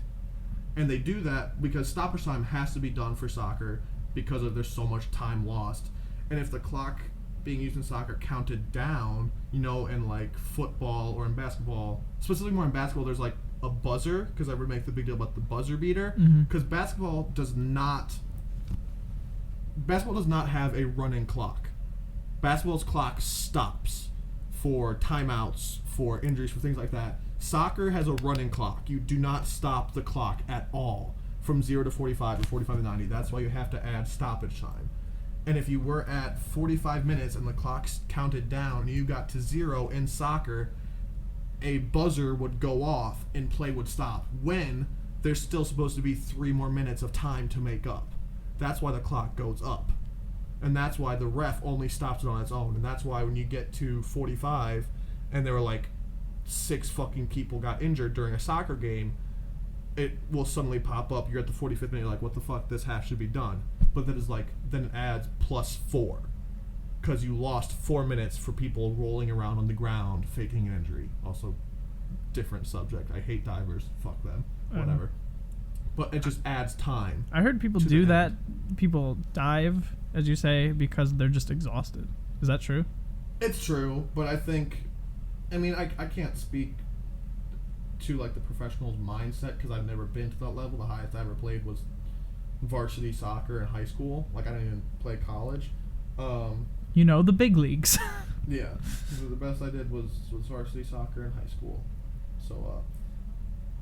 And they do that because stoppage time has to be done for soccer because there's so much time lost. And if the clock being used in soccer counted down, in like football or in basketball, specifically more in basketball, there's like a buzzer, because I would make the big deal about the buzzer beater, because basketball does not have a running clock. Basketball's clock stops for timeouts, for injuries, for things like that. Soccer has a running clock. You do not stop the clock at all from 0 to 45 or 45 to 90. That's why you have to add stoppage time. And if you were at 45 minutes and the clock's counted down and you got to 0 in soccer, a buzzer would go off and play would stop when there's still supposed to be 3 more minutes of time to make up. That's why the clock goes up. And that's why the ref only stops it on its own. And that's why when you get to 45 and there were like 6 fucking people got injured during a soccer game, it will suddenly pop up. You're at the 45th minute, you're like, what the fuck, this half should be done. But then it adds plus 4. Because you lost 4 minutes for people rolling around on the ground faking an injury. Also, different subject. I hate divers. Fuck them. Whatever. but it just adds time. I heard people To do the that. end. People dive, as you say, because they're just exhausted. Is that true? It's true, but I think, I mean, I can't speak to like the professional's mindset because I've never been to that level. The highest I ever played was varsity soccer in high school. Like I didn't even play college. You know, the big leagues. Yeah, so the best I did was varsity soccer in high school. So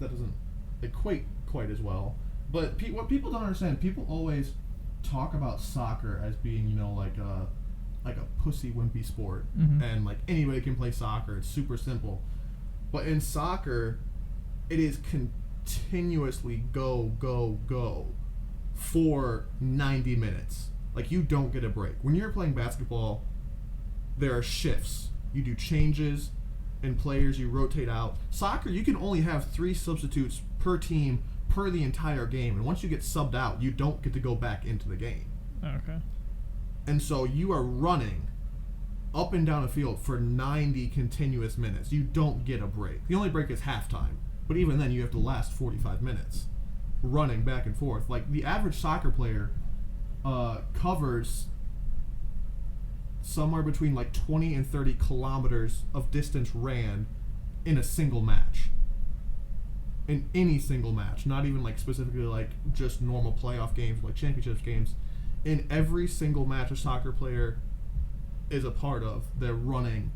that doesn't equate quite as well. But what people don't understand, people always talk about soccer as being, you know, like a pussy wimpy sport, Mhm. and like anybody can play soccer. It's super simple. But in soccer, it is continuously go, go, go for 90 minutes. Like, you don't get a break. When you're playing basketball, there are shifts. You do changes and players, you rotate out. Soccer, you can only have 3 substitutes per team per the entire game. And once you get subbed out, you don't get to go back into the game. Okay. And so you are running up and down the field for 90 continuous minutes. You don't get a break. The only break is halftime. But even then, you have to last 45 minutes running back and forth. Like, the average soccer player covers somewhere between like 20 and 30 kilometers of distance ran in a single match. In any single match. Not even like specifically like just normal playoff games, like championships games. In every single match a soccer player is a part of, they're running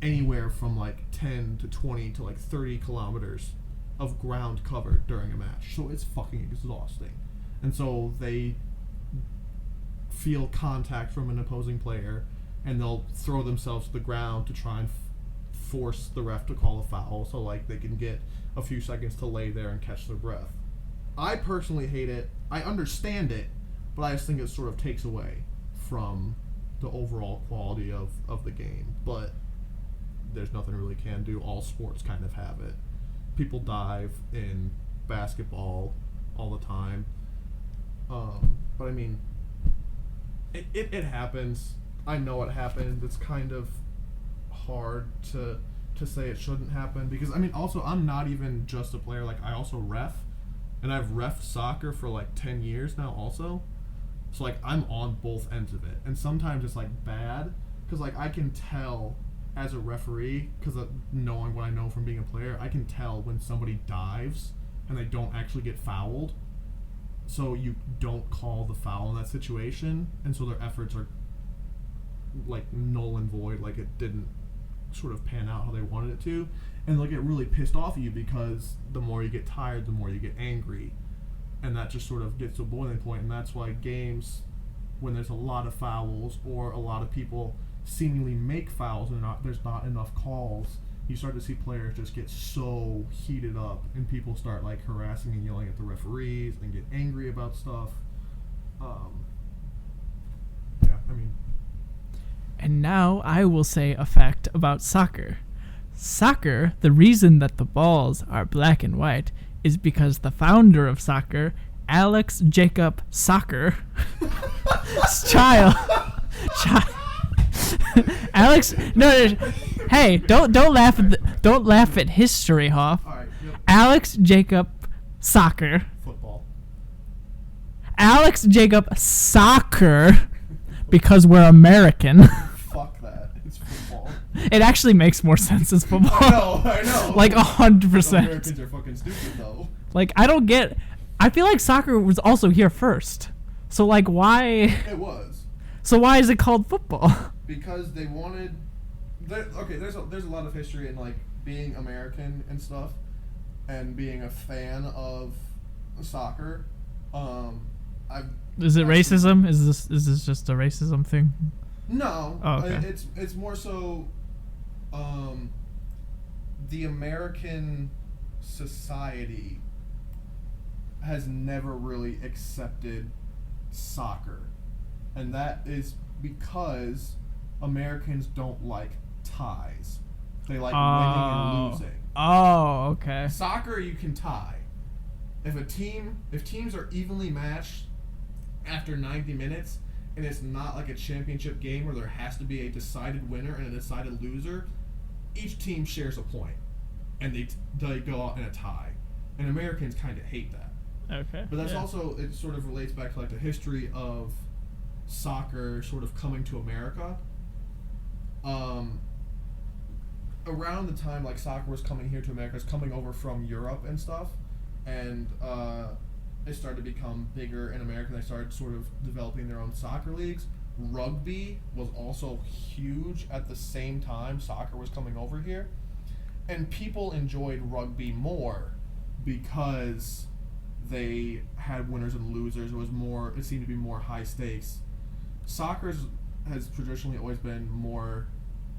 anywhere from like 10 to 20 to like 30 kilometers of ground covered during a match. So it's fucking exhausting. And so they feel contact from an opposing player and they'll throw themselves to the ground to try and force the ref to call a foul so like they can get a few seconds to lay there and catch their breath. I personally hate it. I understand it, but I just think it sort of takes away from the overall quality of the game. But there's nothing really can do. All sports kind of have it. People dive in basketball all the time. But I mean, it happens. I know it happens. It's kind of hard to say it shouldn't happen because, I mean, also, I'm not even just a player. Like, I also ref, and I've reffed soccer for like 10 years now also. So like, I'm on both ends of it, and sometimes it's like bad because like I can tell as a referee, because of knowing what I know from being a player, I can tell when somebody dives and they don't actually get fouled. So you don't call the foul in that situation, and so their efforts are like null and void, like it didn't sort of pan out how they wanted it to, and they'll get really pissed off at you because the more you get tired, the more you get angry, and that just sort of gets to a boiling point. And that's why games, when there's a lot of fouls or a lot of people seemingly make fouls and there's not enough calls, you start to see players just get so heated up and people start like harassing and yelling at the referees and get angry about stuff. Yeah, I mean, And now I will say a fact about soccer. Soccer, the reason that the balls are black and white is because the founder of soccer, Alex Jacob Soccer, Alex, no, hey, don't laugh at history, Hoff. alright, yep. Alex Jacob Soccer. Football. Alex Jacob Soccer, because we're American. Fuck that. It's football. It actually makes more sense as football. I know. Like 100%. Americans are fucking stupid though. Like, I feel like soccer was also here first. So like why It was. so why is it called football? Because they wanted. There's a lot of history in like being American and stuff, and being a fan of soccer. Is it racism? Is this just a racism thing? No. Oh, okay. It's more so. The American society has never really accepted soccer, and that is because Americans don't like ties. They like winning and losing. Oh, okay. Soccer, you can tie. If teams are evenly matched after 90 minutes, and it's not like a championship game where there has to be a decided winner and a decided loser, each team shares a point, and they go out in a tie. And Americans kind of hate that. Okay. But that's yeah. also, it sort of relates back to like the history of soccer sort of coming to America. Around the time like soccer was coming here to America, it's coming over from Europe and stuff, and it started to become bigger in America. They started sort of developing their own soccer leagues. Rugby was also huge at the same time soccer was coming over here, and people enjoyed rugby more because they had winners and losers. It was more. It seemed to be more high stakes. Soccer has traditionally always been more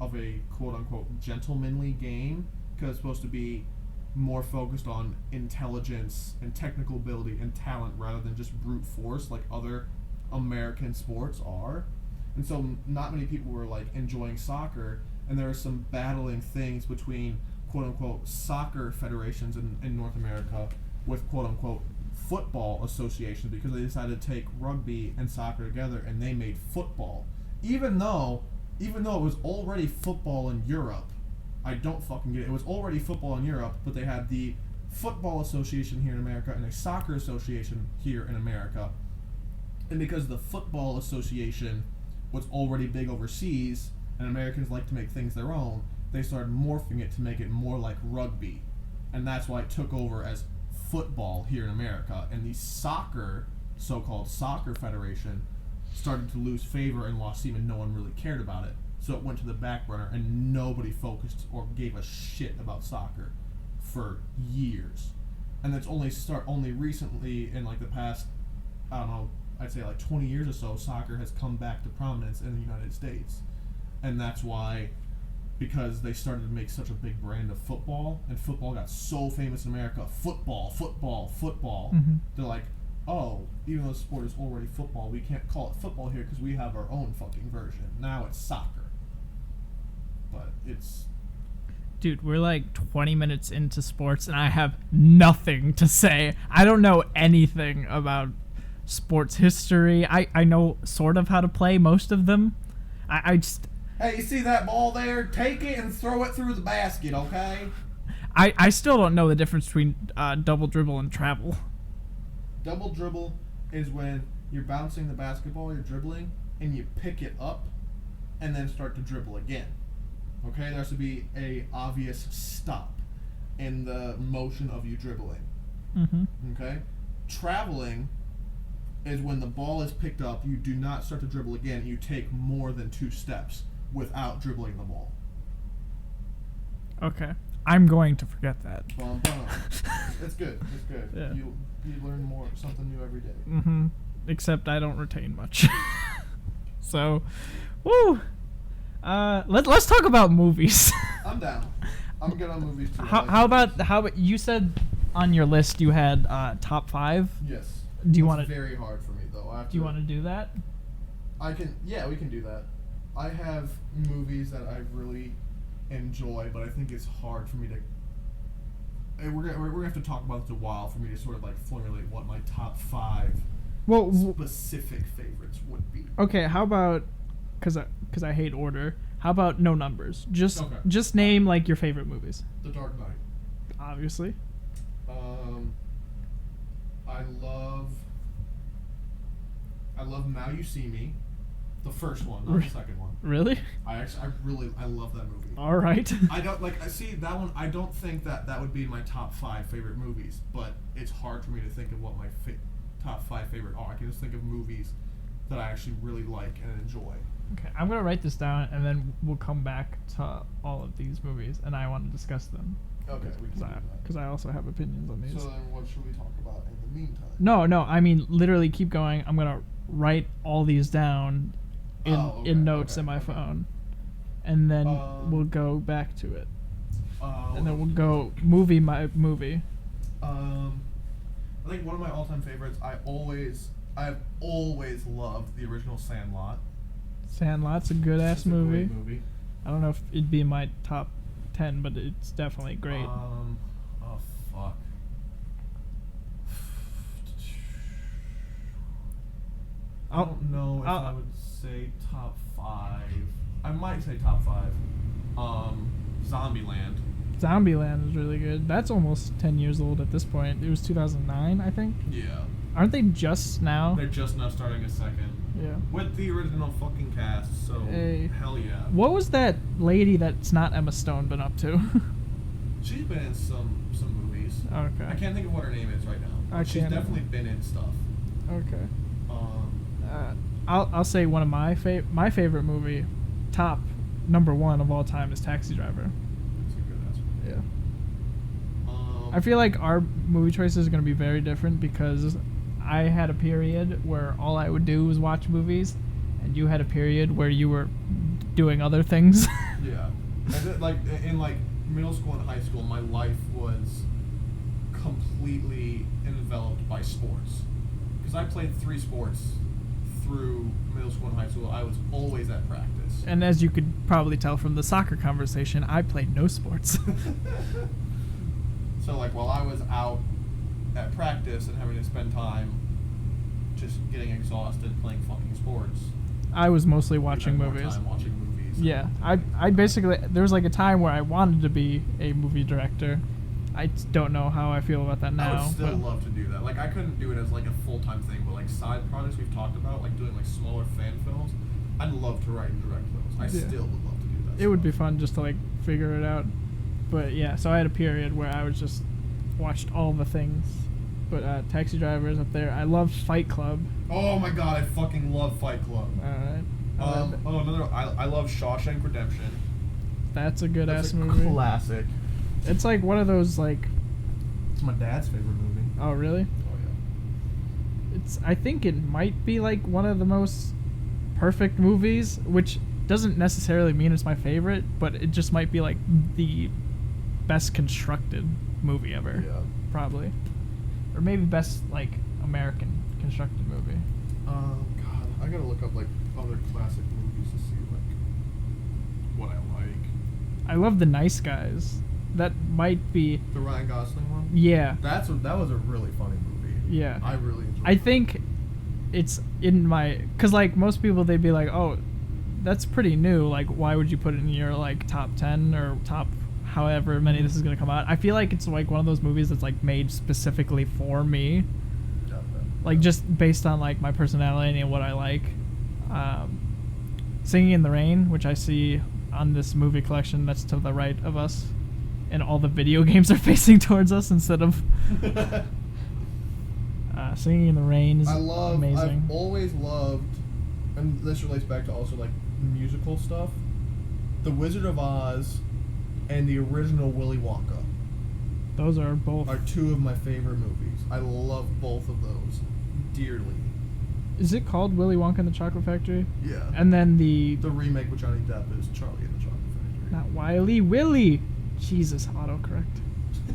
of a quote unquote gentlemanly game because it's supposed to be more focused on intelligence and technical ability and talent rather than just brute force like other American sports are. And so not many people were like enjoying soccer, and there are some battling things between quote unquote soccer federations in North America with quote unquote football associations because they decided to take rugby and soccer together and they made football. Even though it was already football in Europe. I don't fucking get it. It was already football in Europe, but they had the football association here in America and a soccer association here in America. And because the football association was already big overseas and Americans like to make things their own, they started morphing it to make it more like rugby. And that's why it took over as football here in America. And the soccer, so-called soccer federation, started to lose favor and lost steam, and no one really cared about it. So it went to the back burner, and nobody focused or gave a shit about soccer for years. And that's only recently, in like the past, I don't know, I'd say like 20 years or so, soccer has come back to prominence in the United States. And that's why, because they started to make such a big brand of football, and football got so famous in America, football, Mhm. they're like, oh, even though the sport is already football, we can't call it football here because we have our own fucking version. Now it's soccer. But it's... Dude, we're like 20 minutes into sports and I have nothing to say. I don't know anything about sports history. I know sort of how to play most of them. I just... Hey, you see that ball there? Take it and throw it through the basket, okay? I still don't know the difference between double dribble and travel. Double dribble is when you're bouncing the basketball, you're dribbling, and you pick it up and then start to dribble again. Okay? There has to be a obvious stop in the motion of you dribbling. Mm-hmm. Okay? Traveling is when the ball is picked up, you do not start to dribble again, you take more than 2 steps without dribbling the ball. Okay. I'm going to forget that. Bum, bum. It's good. It's good. Yeah. You learn more, something new every day. Mm-hmm. Except I don't retain much. So, woo! Let's talk about movies. I'm down. I'm good on movies too. How about you said on your list you had top 5? Yes. Do you It's want to? very hard for me though. Do you want to do that? I can. Yeah, we can do that. I have movies that I really enjoy, but I think it's hard for me to. And we're gonna have to talk about this a while for me to sort of like formulate what my top 5 Well, specific favorites would be. okay. How about because I hate order. How about no numbers? Okay. Just name like your favorite movies. The Dark Knight. Obviously. I love Now You See Me, the first one, not the second one. Really? I love that movie. All right. I don't like. I see that one. I don't think that would be my top 5 favorite movies, but it's hard for me to think of what my top 5 favorite are. I can just think of movies that I actually really like and enjoy. Okay, I'm gonna write this down and then we'll come back to all of these movies and I want to discuss them. Okay, we can do that. Because I also have opinions on these. So then, what should we talk about in the meantime? No, I mean literally keep going. I'm gonna write all these down in notes in my phone, and then we'll go back to it, and then we'll go movie by movie. I think one of my all-time favorites. I've always loved the original Sandlot. Sandlot's a good ass It's a movie. great movie. I don't know if it'd be in my top 10, but it's definitely great. Oh fuck. I don't know if I would say top 5. I might say top 5. Zombieland. Zombieland is really good. That's almost 10 years old at this point. It was 2009, I think. Yeah. Aren't they just now? They're just now starting a second. Yeah. With the original fucking cast, so Hey. hell yeah. What was that lady that's not Emma Stone been up to? She's been in some movies. Okay. I can't think of what her name is right now. I She's can't definitely been in stuff. Okay. Um, I'll say one of my favorite movie, top number one of all time is Taxi Driver. that's a good ass movie. Yeah. I feel like our movie choices are going to be very different because I had a period where all I would do was watch movies, and you had a period where you were doing other things. Yeah. Like in like middle school and high school, my life was completely enveloped by sports. Because I played 3 sports through middle school and high school. I was always at practice. And as you could probably tell from the soccer conversation, I played no sports. So like while I was out at practice and having to spend time just getting exhausted playing fucking sports, I was mostly you watching had more movies. time watching movies. Yeah, I basically, there was like a time where I wanted to be a movie director. I don't know how I feel about that now. I would still but love to do that. Like I couldn't do it as like a full-time thing, but like side projects we've talked about, like doing like smaller fan films, I'd love to write and direct those. I Yeah. still would love to do that. it would be stuff. fun just to like figure it out. But yeah, so I had a period where I was just watched all the things. But Taxi Driver is up there. I love Fight Club. Oh my god, I fucking love Fight Club. Alright. I love Shawshank Redemption. That's a good That's ass a movie. classic. It's like one of those like, It's my dad's favorite movie. oh really? Oh yeah. It's, I think it might be like one of the most perfect movies, which doesn't necessarily mean it's my favorite, but it just might be like the best constructed movie ever. Yeah. Probably. Or maybe best like American constructed movie. God, I gotta look up like other classic movies to see like what I like. I love The Nice Guys. That might be, The Ryan Gosling one. yeah. That was a really funny movie. Yeah. I really enjoyed. I think it's in my, cause like most people they'd be like, oh, that's pretty new. Like, why would you put it in your like top 10 or top however many this is gonna come out? I feel like it's like one of those movies that's like made specifically for me, like just based on like my personality and what I like. Singing in the Rain, which I see on this movie collection that's to the right of us, and all the video games are facing towards us instead of. Singing in the Rain is amazing. I've always loved, and this relates back to also like musical stuff, The Wizard of Oz and the original Willy Wonka Those are both. are 2 of my favorite movies. I love both of those dearly. Is it called Willy Wonka and the Chocolate Factory? Yeah. And then the the remake with Johnny Depp is Charlie and the Chocolate Factory. not Wiley Willy. Jesus, autocorrect.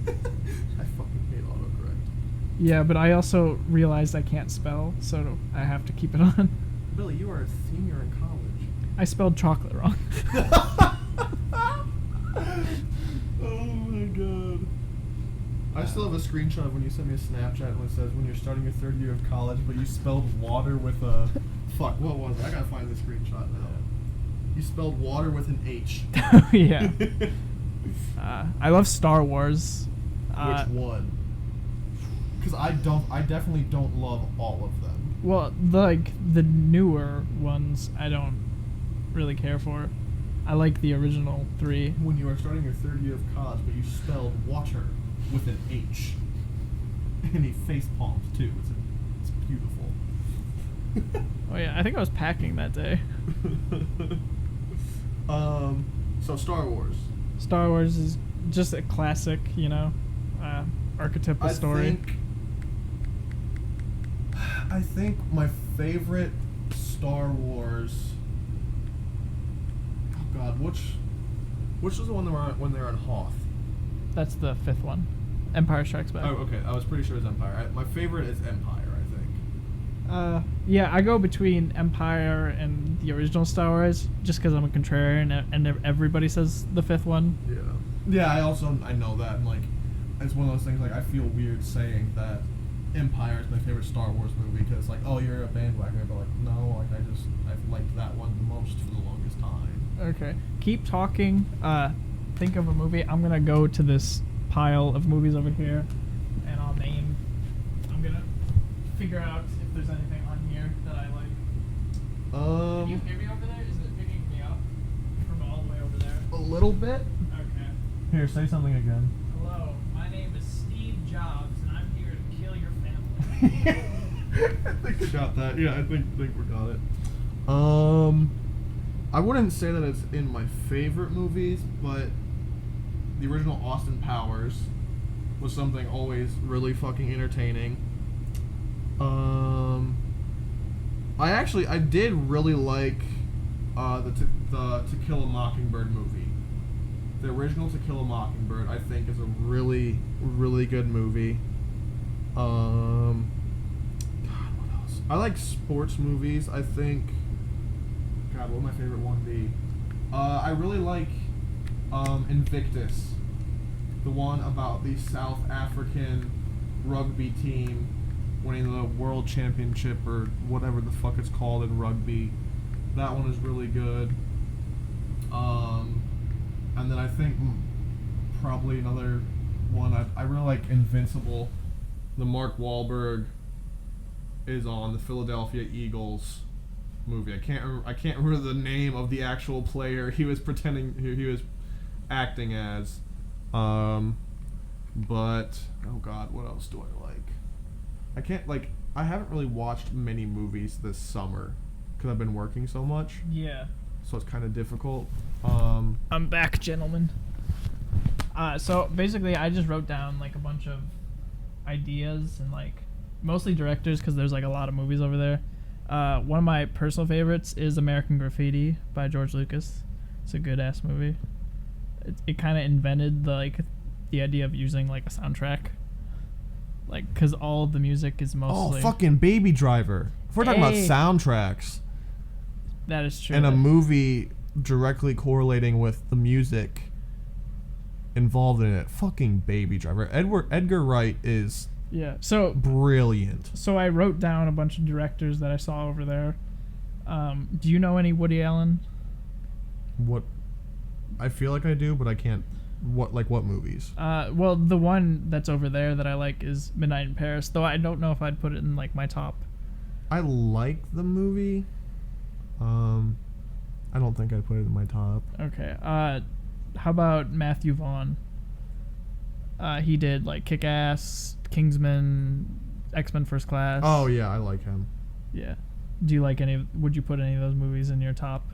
I fucking hate autocorrect. Yeah, but I also realized I can't spell, so I have to keep it on. Billy, you are a senior in college. I spelled chocolate wrong. Oh my god. I still have a screenshot of when you sent me a Snapchat and it says when you're starting your 3rd year of college, but you spelled water with a. Fuck, what was it? I gotta find the screenshot now. You spelled water with an H. Yeah. I love Star Wars. Which one? Because I definitely don't love all of them. Well, the newer ones, I don't really care for. I like the original 3. When you are starting your 3rd year of college, but you spelled water with an H. And he face palmed too. It's beautiful. Oh yeah, I think I was packing that day. So Star Wars. Star Wars is just a classic, you know, archetypal story. I think my favorite Star Wars. Oh God, which was the one when they were on Hoth? That's the 5th one. Empire Strikes Back. Oh, okay. I was pretty sure it was Empire. My favorite is Empire, I think. Yeah, I go between Empire and the original Star Wars just because I'm a contrarian and everybody says the 5th one. Yeah. Yeah, I know that, and like, it's one of those things. Like, I feel weird saying that Empire is my favorite Star Wars movie because, like, oh, you're a bandwagoner, but like, no, like, I've liked that one the most for the longest time. Okay. Keep talking. think of a movie, I'm gonna go to this pile of movies over here, and I'll name. I'm gonna figure out if there's anything on here that I like. Can you hear me over there? Is it picking me up from all the way over there? A little bit. Okay. Here, say something again. Hello, my name is Steve Jobs, and I'm here to kill your family. I think we got that. Yeah, I think we got it. I wouldn't say that it's in my favorite movies, but the original Austin Powers was something always really fucking entertaining. I did really like the To Kill a Mockingbird movie. The original To Kill a Mockingbird, I think, is a really, really good movie. God, what else? I like sports movies. I think. God, what would my favorite one be? I really like Invictus, the one about the South African rugby team winning the world championship or whatever the fuck it's called in rugby. That one is really good. And then I think probably another one I really like Invincible. The Mark Wahlberg is on the Philadelphia Eagles movie. I can't remember the name of the actual player he was acting as. But oh god, what else do I like? I haven't really watched many movies this summer because I've been working so much. Yeah. So it's kind of difficult. I'm back, gentlemen. So basically, I just wrote down like a bunch of ideas and like mostly directors because there's like a lot of movies over there. One of my personal favorites is American Graffiti by George Lucas. It's a good ass movie. It kind of invented the idea of using like a soundtrack, like because all of the music is mostly. Oh, fucking Baby Driver. If we're talking about Hey. soundtracks That is true. and a movie directly correlating with the music involved in it, fucking Baby Driver. Edgar Wright is Yeah. So brilliant. I wrote down a bunch of directors that I saw over there. Do you know any Woody Allen? What I feel like I do, but I can't. What movies? Well, the one that's over there that I like is Midnight in Paris, though I don't know if I'd put it in like my top. I like the movie. I don't think I'd put it in my top. Okay. How about Matthew Vaughn? He did like Kick-Ass, Kingsman, X-Men First Class. Oh yeah, I like him. Yeah. Do you like would you put any of those movies in your top?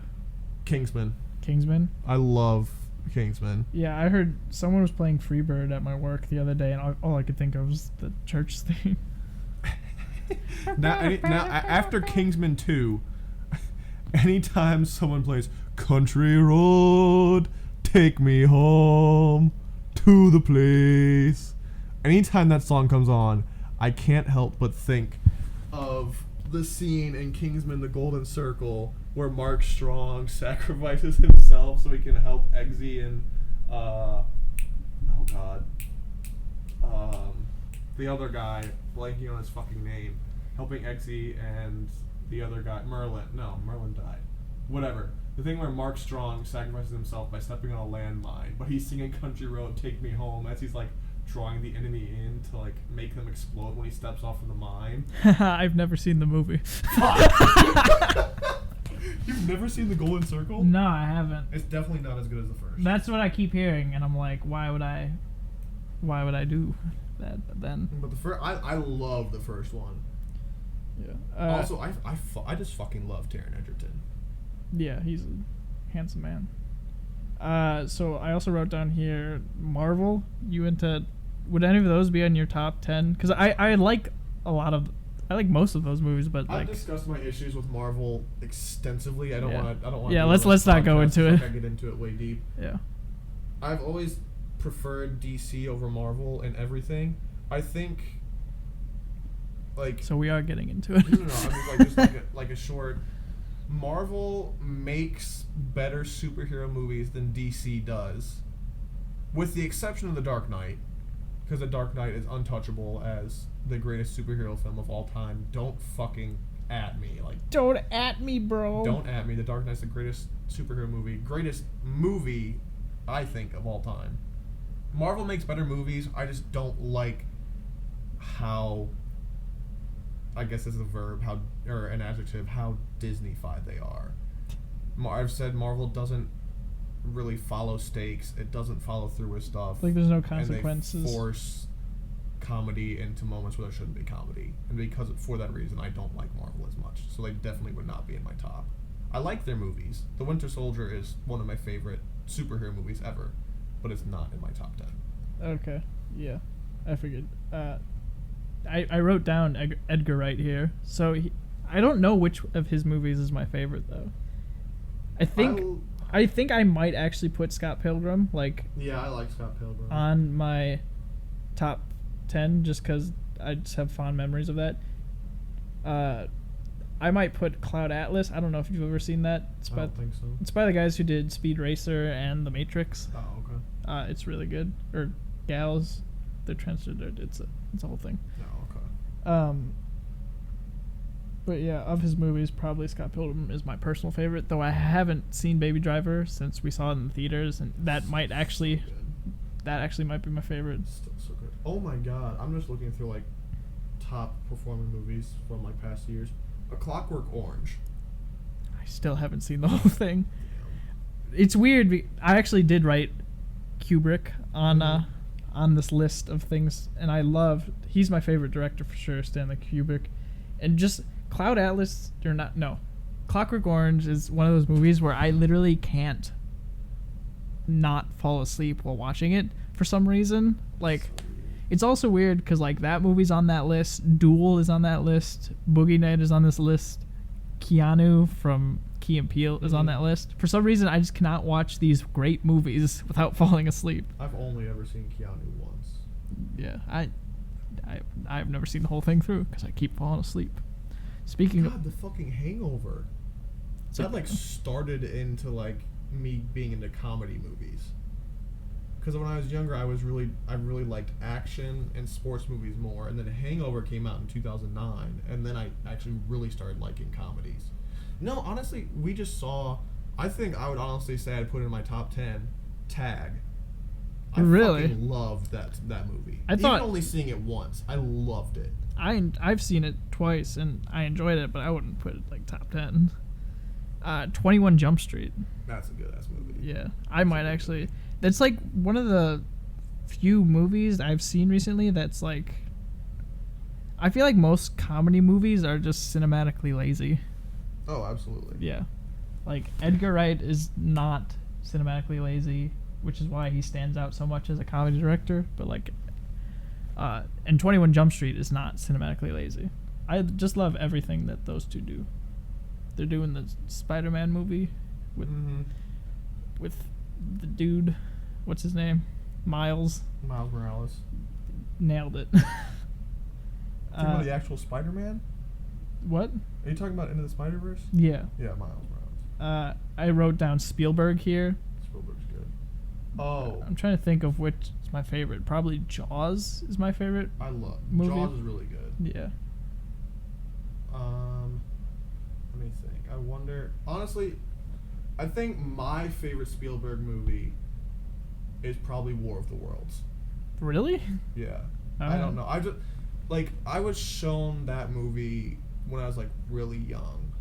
Kingsman. Kingsman? I love Kingsman. Yeah, I heard someone was playing Freebird at my work the other day, and all I could think of was the church theme. Now, after Kingsman 2, anytime someone plays Country Road, Take Me Home to the Place, anytime that song comes on, I can't help but think of the scene in Kingsman: The Golden Circle where Mark Strong sacrifices himself so he can help Eggsy and the other guy, blanking on his fucking name, helping Eggsy and the other guy, Merlin. No, Merlin died. Whatever. The thing where Mark Strong sacrifices himself by stepping on a landmine, but he's singing Country Road, Take Me Home as he's like drawing the enemy in to like make them explode when he steps off of the mine. I've never seen the movie. You've never seen The Golden Circle? No, I haven't. It's definitely not as good as the first. That's what I keep hearing, and I'm like, why would I do that? But then, But the first, I love the first one. yeah. Also, I just fucking love Taron Egerton. Yeah, he's a handsome man. So I also wrote down here Marvel. Would any of those be on your top 10? Because I like most of those movies, but I've like discussed my issues with Marvel extensively. I don't Yeah. want to. Yeah, let's not go into it. I get into it way deep. yeah. I've always preferred DC over Marvel and everything. I think, like, So we are getting into it. no. I mean, just like a short. Marvel makes better superhero movies than DC does, with the exception of The Dark Knight, because The Dark Knight is untouchable as the greatest superhero film of all time. Don't fucking at me, like. Don't at me, bro. Don't at me. The Dark Knight's the greatest superhero movie, greatest movie I think, of all time. Marvel makes better movies. I just don't like how, I guess this is a verb, how, or an adjective, how Disney-fied they are. I've said Marvel doesn't really follow stakes. It doesn't follow through with stuff. Like there's no And consequences. they force comedy into moments where there shouldn't be comedy. And because for that reason, I don't like Marvel as much. So they definitely would not be in my top. I like their movies. The Winter Soldier is one of my favorite superhero movies ever, but it's not in my top 10. Okay. Yeah. I figured. I wrote down Edgar Wright here. So I don't know which of his movies is my favorite though. I think I might actually put Scott Pilgrim Yeah, I like Scott Pilgrim. on my top 10 just because I just have fond memories of that. I might put Cloud Atlas. I don't know if you've ever seen that. I don't think so. It's by the guys who did Speed Racer and The Matrix. Oh, okay. It's really good. Or gals, they're transgendered. It's a whole thing. No, okay. But yeah, of his movies, probably Scott Pilgrim is my personal favorite. Though I haven't seen Baby Driver since we saw it in the theaters, and that might actually might be my favorite. Still so good. Oh my god, I'm just looking through like top performing movies from like past years. A Clockwork Orange. I still haven't seen the whole thing. It's weird. I actually did write Kubrick on this list of things, and he's my favorite director for sure, Stanley Kubrick, and just Cloud Atlas Clockwork Orange is one of those movies where I literally can't not fall asleep while watching it for some reason. Like, it's also weird because like that movie's on that list, Duel is on that list, Boogie Night is on this list, Keanu from Key and Peele is on that list. For some reason, I just cannot watch these great movies without falling asleep. I've only ever seen Keanu once. Yeah, I've never seen the whole thing through because I keep falling asleep. Speaking God, the fucking Hangover. That like started into like me being into comedy movies. Because when I was younger, I really liked action and sports movies more, and then Hangover came out in 2009, and then I actually really started liking comedies. No, honestly, we just saw. I think I would honestly say I'd put it in my top 10. Tag. I Really? fucking loved that movie. I thought- Even only seeing it once, I loved it. I've seen it twice and I enjoyed it, but I wouldn't put it like top 10. 21 Jump Street. That's a good ass movie. Yeah, I might actually. That's like one of the few movies I've seen recently that's like. I feel like most comedy movies are just cinematically lazy. Oh, absolutely. Yeah, like Edgar Wright is not cinematically lazy, which is why he stands out so much as a comedy director. But like, and 21 Jump Street is not cinematically lazy. I just love everything that those two do. They're doing the Spider-Man movie with the dude, what's his name? Miles. Miles Morales. Nailed it. Talking about the actual Spider-Man? What? Are you talking about Into the Spider-Verse? Yeah. Yeah, Miles Morales. I wrote down Spielberg here. Spielberg's good. Oh, I'm trying to think of which is my favorite. Probably Jaws is my favorite. I love movie. Jaws is really good. Yeah. Let me think. I wonder. Honestly, I think my favorite Spielberg movie is probably War of the Worlds. Really? Yeah. Oh. I don't know. I just I was shown that movie when I was like really young.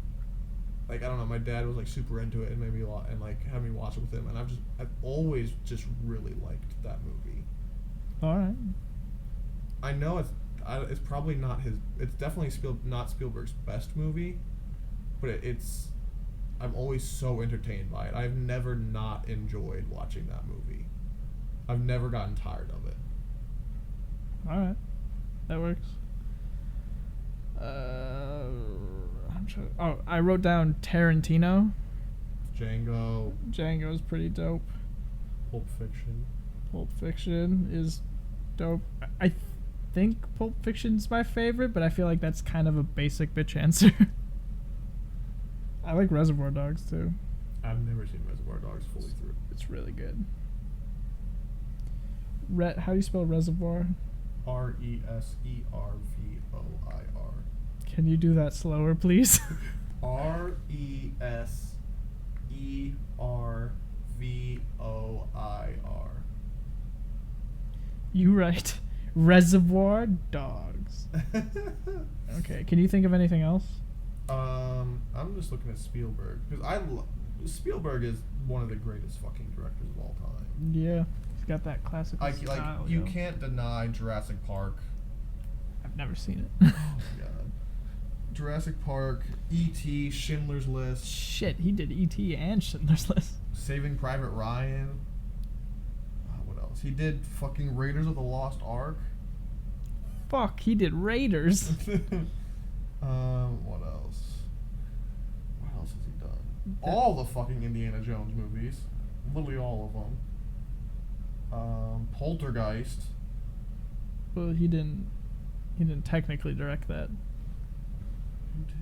Like, I don't know, my dad was like super into it and made me and like had me watch it with him, and I've always just really liked that movie. All right. I know it's probably not it's definitely not Spielberg's best movie, but it's I'm always so entertained by it. I've never not enjoyed watching that movie. I've never gotten tired of it. All right. That works. I'm sure. Oh, I wrote down Tarantino. Django, Django's pretty dope. Pulp Fiction. Pulp Fiction is dope. I think Pulp Fiction's my favorite, but I feel like that's kind of a basic bitch answer. I like Reservoir Dogs too. I've never seen Reservoir Dogs fully through. It's really good. How do you spell reservoir? Reservoir. Can you do that slower, please? Reservoir. VOIR. You right. Reservoir Dogs. Okay, can you think of anything else? I'm just looking at Spielberg because Spielberg is one of the greatest fucking directors of all time. Yeah, he's got that classical Like style. you yo. can't deny Jurassic Park. I've never seen it. Oh my god. Jurassic Park, E.T., Schindler's List, Shit, he did E.T. and Schindler's List. Saving Private Ryan. What else? He did fucking Raiders of the Lost Ark. Fuck, he did Raiders. What else? What else has he done? All the fucking Indiana Jones movies. Literally all of them. Poltergeist. Well, he didn't technically direct that. Who did?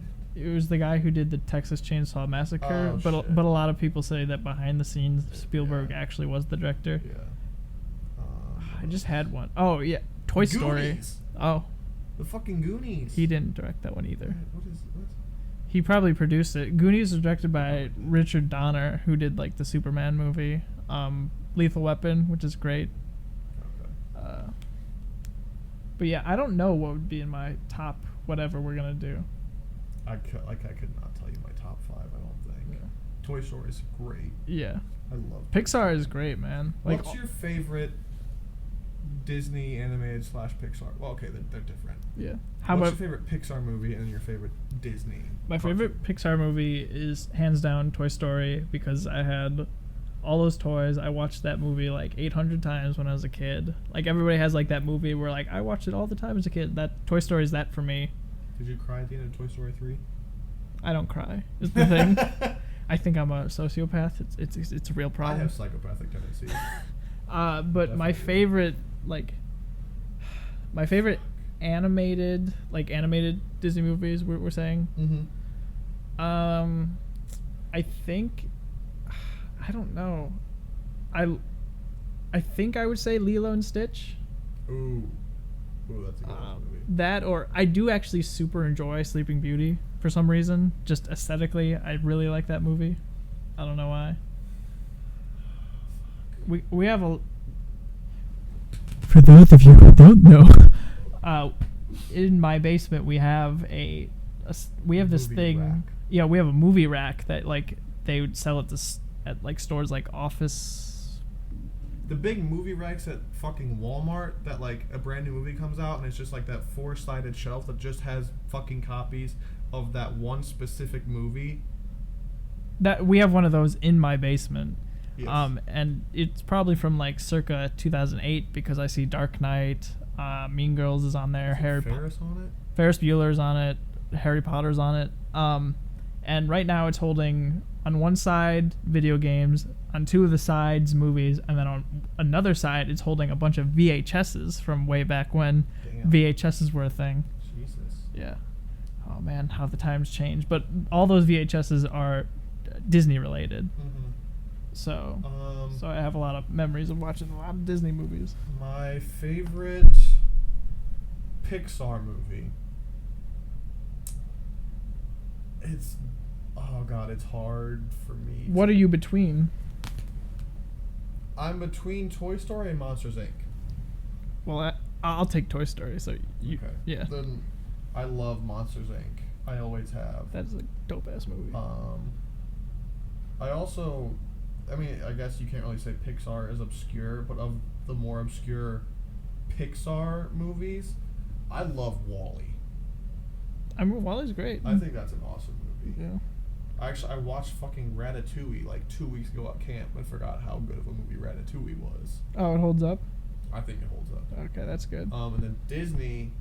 It was the guy who did the Texas Chainsaw Massacre, Oh, but shit. but a lot of people say that behind the scenes Spielberg Yeah. actually was the director. Yeah. I just had one. Oh yeah, Toy Story. Goonies. Oh, The fucking Goonies. he didn't direct that one either. What? He probably produced it. Goonies was directed by Richard Donner, who did like the Superman movie, Lethal Weapon, which is great. Okay. But yeah, I don't know what would be in my top whatever we're gonna do. I could not tell you my top 5. I don't think. Yeah. Toy Story is great. Yeah, I love. Pixar is great, man. Like, What's your favorite Disney animated / Pixar? Well, okay, they're different. yeah. How What's about your favorite Pixar movie and your favorite Disney? my favorite Pixar movie is hands down Toy Story because I had all those toys. I watched that movie like 800 times when I was a kid. Like everybody has like that movie where like I watched it all the time as a kid. That Toy Story is that for me. Did you cry at the end of Toy Story 3? I don't cry. Is the thing. I think I'm a sociopath. It's a real I problem. have psychopathic tendencies. But my favorite animated Disney movies we're saying. Mm-hmm. I think I don't know. I think I would say Lilo and Stitch. Ooh, that's a good movie. That or I do actually super enjoy Sleeping Beauty for some reason. Just aesthetically, I really like that movie. I don't know why. We have a. For those of you who don't know, in my basement we have this Movie thing. rack. Yeah, we have a movie rack that like they would sell at like stores like Office. The big movie racks at fucking Walmart that like a brand new movie comes out and it's just like that 4-sided shelf that just has fucking copies of that one specific movie. That we have one of those in my basement. Yes. And it's probably from like circa 2008 because I see Dark Knight, Mean Girls is on there, Ferris on it? Ferris Bueller's on it, Harry Potter's on it. And right now it's holding on one side video games, on two of the sides movies, and then on another side it's holding a bunch of VHSs from way back when Damn. VHSs were a thing. Jesus. Yeah. Oh man, how the times changed. But all those VHSs are Disney related. Mm-hmm. So I have a lot of memories of watching a lot of Disney movies. My favorite Pixar movie. It's hard for me. What are you between? I'm between Toy Story and Monsters Inc. Well, I'll take Toy Story. So you, Okay. yeah, Then I love Monsters Inc. I always have. that's a dope ass movie. I also, I mean, I guess you can't really say Pixar is obscure, but of the more obscure Pixar movies, I love WALL-E. I mean, Wally's great. I think that's an awesome movie. Yeah. I watched fucking Ratatouille like 2 weeks ago at camp and forgot how good of a movie Ratatouille was. Oh, it holds up. I think it holds up. Okay, that's good. And then Disney,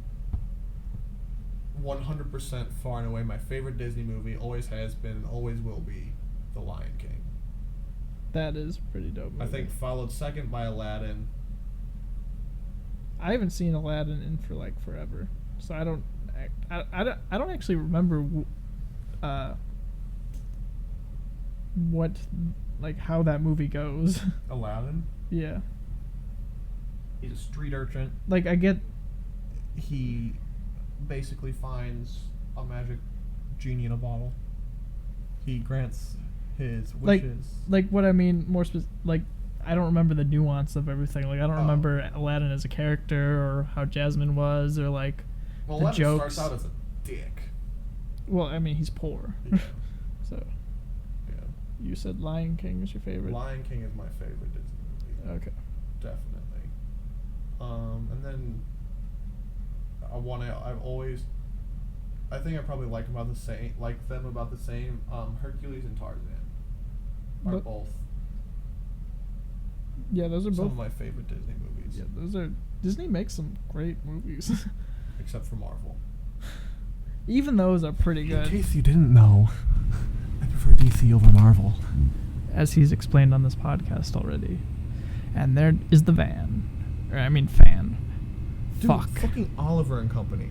100% far and away my favorite Disney movie, always has been and always will be The Lion King. That is pretty dope. I Movie. think followed second by Aladdin. I haven't seen Aladdin in for like forever, so I don't actually remember what like how that movie goes. Aladdin? Yeah, He's a street urchin. like I get. He basically finds a magic genie in a bottle. He grants His, which Like- is Like what I mean, more like I don't remember the nuance of everything. Like I don't Oh. remember Aladdin as a character or how Jasmine was or like. well, the Aladdin jokes. starts out as a dick. Well, I mean he's poor. Yeah, So yeah. you said Lion King is your favorite. Lion King is my favorite Disney movie. Okay. Definitely. And then I think I probably like them about the same. Hercules and Tarzan are But- both Yeah, those are some both. of my favorite Disney movies, Yeah, those are. Disney makes some great movies. except for Marvel. Even those are pretty In good, case you didn't know, I prefer DC over Marvel. as he's explained on this podcast already. And there is the fan, or I mean fan. Dude, Fuck. fucking Oliver and Company.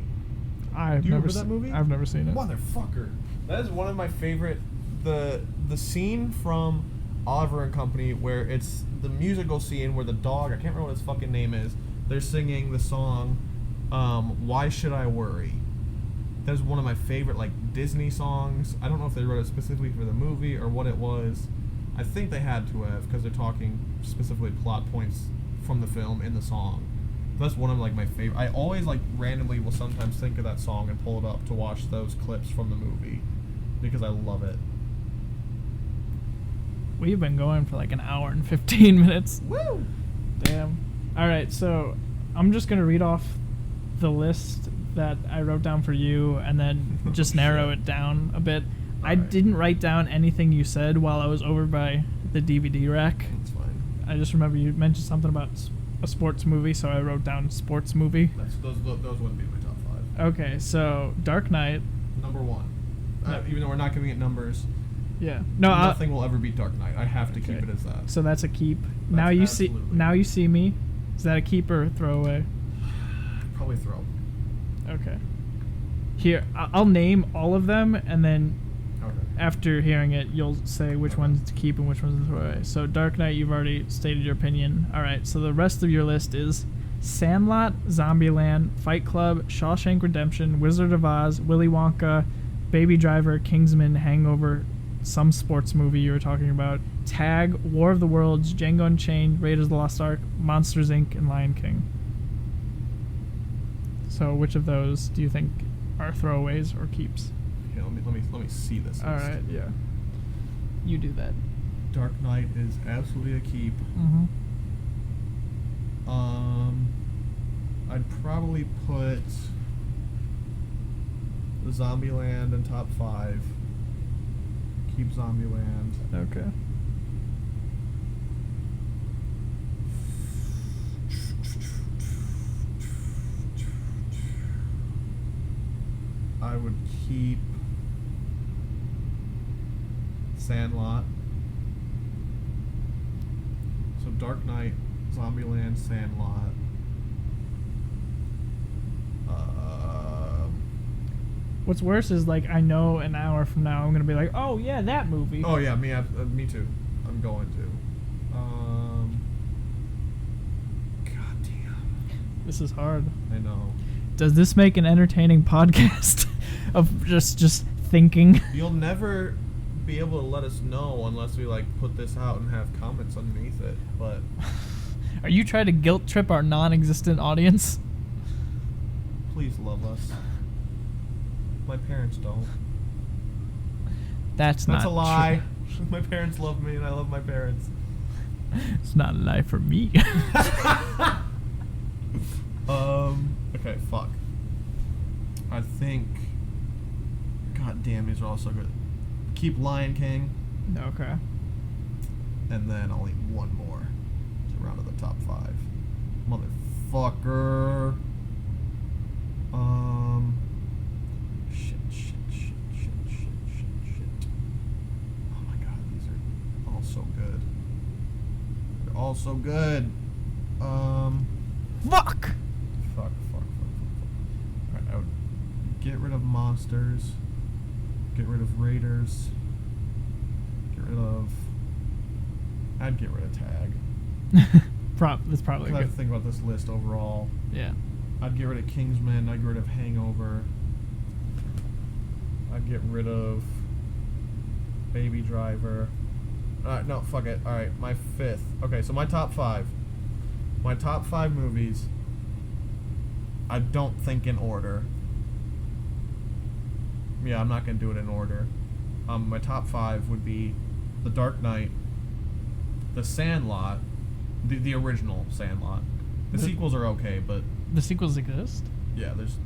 I've Do you never remember that movie? I've never seen it. Motherfucker. That is one of my favorite. The scene from Oliver and Company where it's the musical scene where the dog, I can't remember what his fucking name is, they're singing the song Why Should I Worry. That is one of my favorite like Disney songs. I don't know if they wrote it specifically for the movie or what it was. I think they had to have because they're talking specifically plot points from the film in the song. That's one of like my favorite. I always like randomly will sometimes think of that song and pull it up to watch those clips from the movie because I love it. We've been going for like an hour and 15 minutes. Woo! Damn. All right, so I'm just gonna read off the list that I wrote down for you, and then just narrow Shit. it down a bit. I Alright. didn't write down anything you said while I was over by the DVD rack. That's fine. I just remember you mentioned something about a sports movie, so I wrote down sports movie. Those wouldn't be my top 5. Okay, so Dark Knight. Number 1. No. Even though we're not giving it numbers, Yeah. No. nothing will ever beat Dark Knight. I have to keep Okay. it as that. So that's a keep. Now That's you see. absolutely- Now you see me. Is that a keep or a throwaway? Probably throw. Okay. Here, I'll name all of them, and then Okay. after hearing it, you'll say which Okay. ones to keep and which ones to throw away. So Dark Knight, you've already stated your opinion. All right. So the rest of your list is Sandlot, Zombieland, Fight Club, Shawshank Redemption, Wizard of Oz, Willy Wonka, Baby Driver, Kingsman, Hangover, some sports movie you were talking about, Tag, War of the Worlds, Django Unchained, Raiders of the Lost Ark, Monsters Inc., and Lion King. So which of those do you think are throwaways or keeps? Here, let me see this. All list. right, yeah. You do that. Dark Knight is absolutely a keep. Mm-hmm. I'd probably put Zombieland in top 5. Keep Zombieland. Okay. I would keep Sandlot. So Dark Knight, Zombieland, Sandlot. What's worse is like I know an hour from now I'm gonna be like, oh yeah, that movie. Oh yeah, me too. I'm going to. God damn. This is hard. I know. Does this make an entertaining podcast of just thinking? You'll never be able to let us know unless we like put this out and have comments underneath it. But Are you trying to guilt trip our non-existent audience? please love us. My parents don't. That's That's not a lie. true. My parents love me and I love my parents. It's not a lie for me. Okay, fuck. I think. God damn, these are all so good. Keep Lion King, Okay. and then I'll eat one more to round out the top 5. Motherfucker. Shit. Oh my god, these are all so good. They're all so good. Fuck. Fuck. Alright, I would get rid of Monsters. Get rid of Raiders. I'd get rid of Tag. That's probably I have good. to think about this list overall. Yeah. I'd get rid of Kingsman. I'd get rid of Hangover. I'd get rid of Baby Driver. No, fuck it. All right, my fifth. Okay, so my top five. My top five movies. I don't think in order. Yeah, I'm not gonna do it in order. My top five would be The Dark Knight, The Sandlot, the original Sandlot. The sequels are okay, but The sequels exist? yeah, there's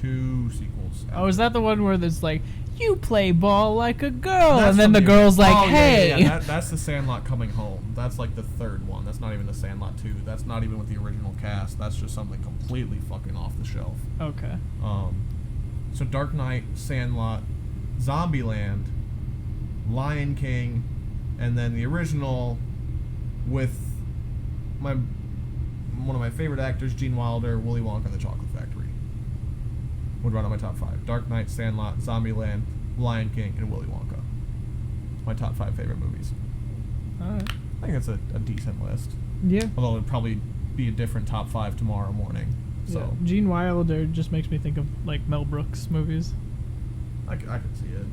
2 sequels. Oh, is that the one where there's like, you play ball like a girl, That's and then from the girl's like, oh, hey. Yeah. That's The Sandlot Coming Home. That's like the third one. That's not even The Sandlot 2. That's not even with the original cast. That's just something completely fucking off the shelf. Okay. So Dark Knight, Sandlot, Zombieland, Lion King, and then the original with one of my favorite actors, Gene Wilder, Willy Wonka and the Chocolate Factory. Would run on my top 5. Dark Knight, Sandlot, Zombieland, Lion King, and Willy Wonka. My top 5 favorite movies. Alright. I think that's a decent list. Yeah. Although it'd probably be a different top 5 tomorrow morning. So Yeah. Gene Wilder just makes me think of like Mel Brooks movies. I could see it.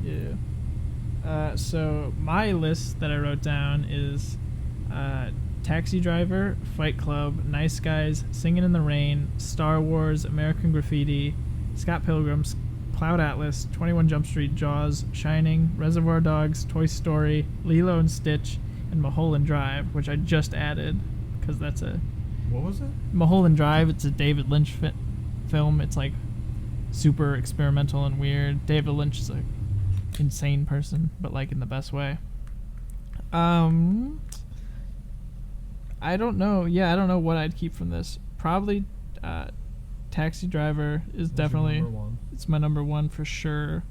Yeah. So my list that I wrote down is Taxi Driver, Fight Club, Nice Guys, Singing in the Rain, Star Wars, American Graffiti, Scott Pilgrim's, Cloud Atlas, 21 Jump Street, Jaws, Shining, Reservoir Dogs, Toy Story, Lilo and Stitch, and Mulholland Drive, which I just added because that's a What was it? Mulholland Drive. It's a David Lynch film. It's like super experimental and weird. David Lynch is a insane person, but like in the best way. I don't know. Yeah, I don't know what I'd keep from this. Probably Taxi Driver is What's your definitely number one? it's my number one for sure.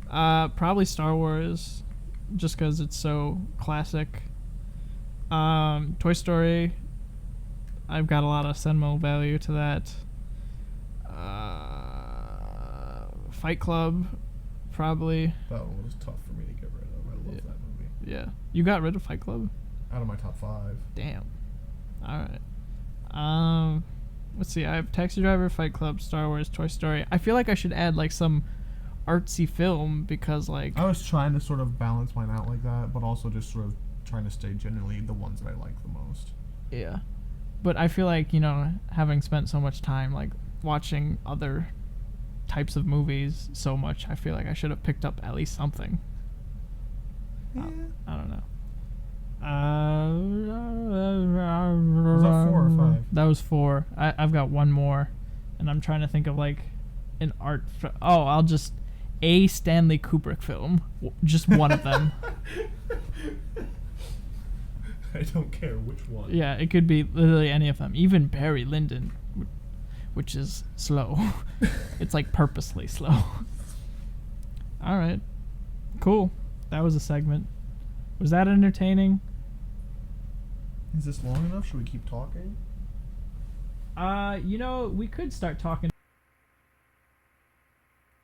Probably Star Wars, just because it's so classic. Toy Story, I've got a lot of sentimental value to that. Fight Club, probably. That one was tough for me to get rid of. I love Yeah. that movie. Yeah. You got rid of Fight Club? Out of my top 5. Damn. Alright. Let's see. I have Taxi Driver, Fight Club, Star Wars, Toy Story. I feel like I should add like some artsy film because like I was trying to sort of balance mine out like that, but also just sort of trying to stay generally the ones that I like the most. yeah. But I feel like, you know, having spent so much time like watching other types of movies so much, I feel like I should have picked up at least something. Yeah. I don't know. Was that 4 or 5? That was 4. I've got one more, and I'm trying to think of like an art. I'll just a Stanley Kubrick film, just one of them. I don't care which one. Yeah, it could be literally any of them. Even Barry Lyndon, which is slow. It's like purposely slow. All right, cool. That was a segment. Was that entertaining? Is this long enough? Should we keep talking? You know, we could start talking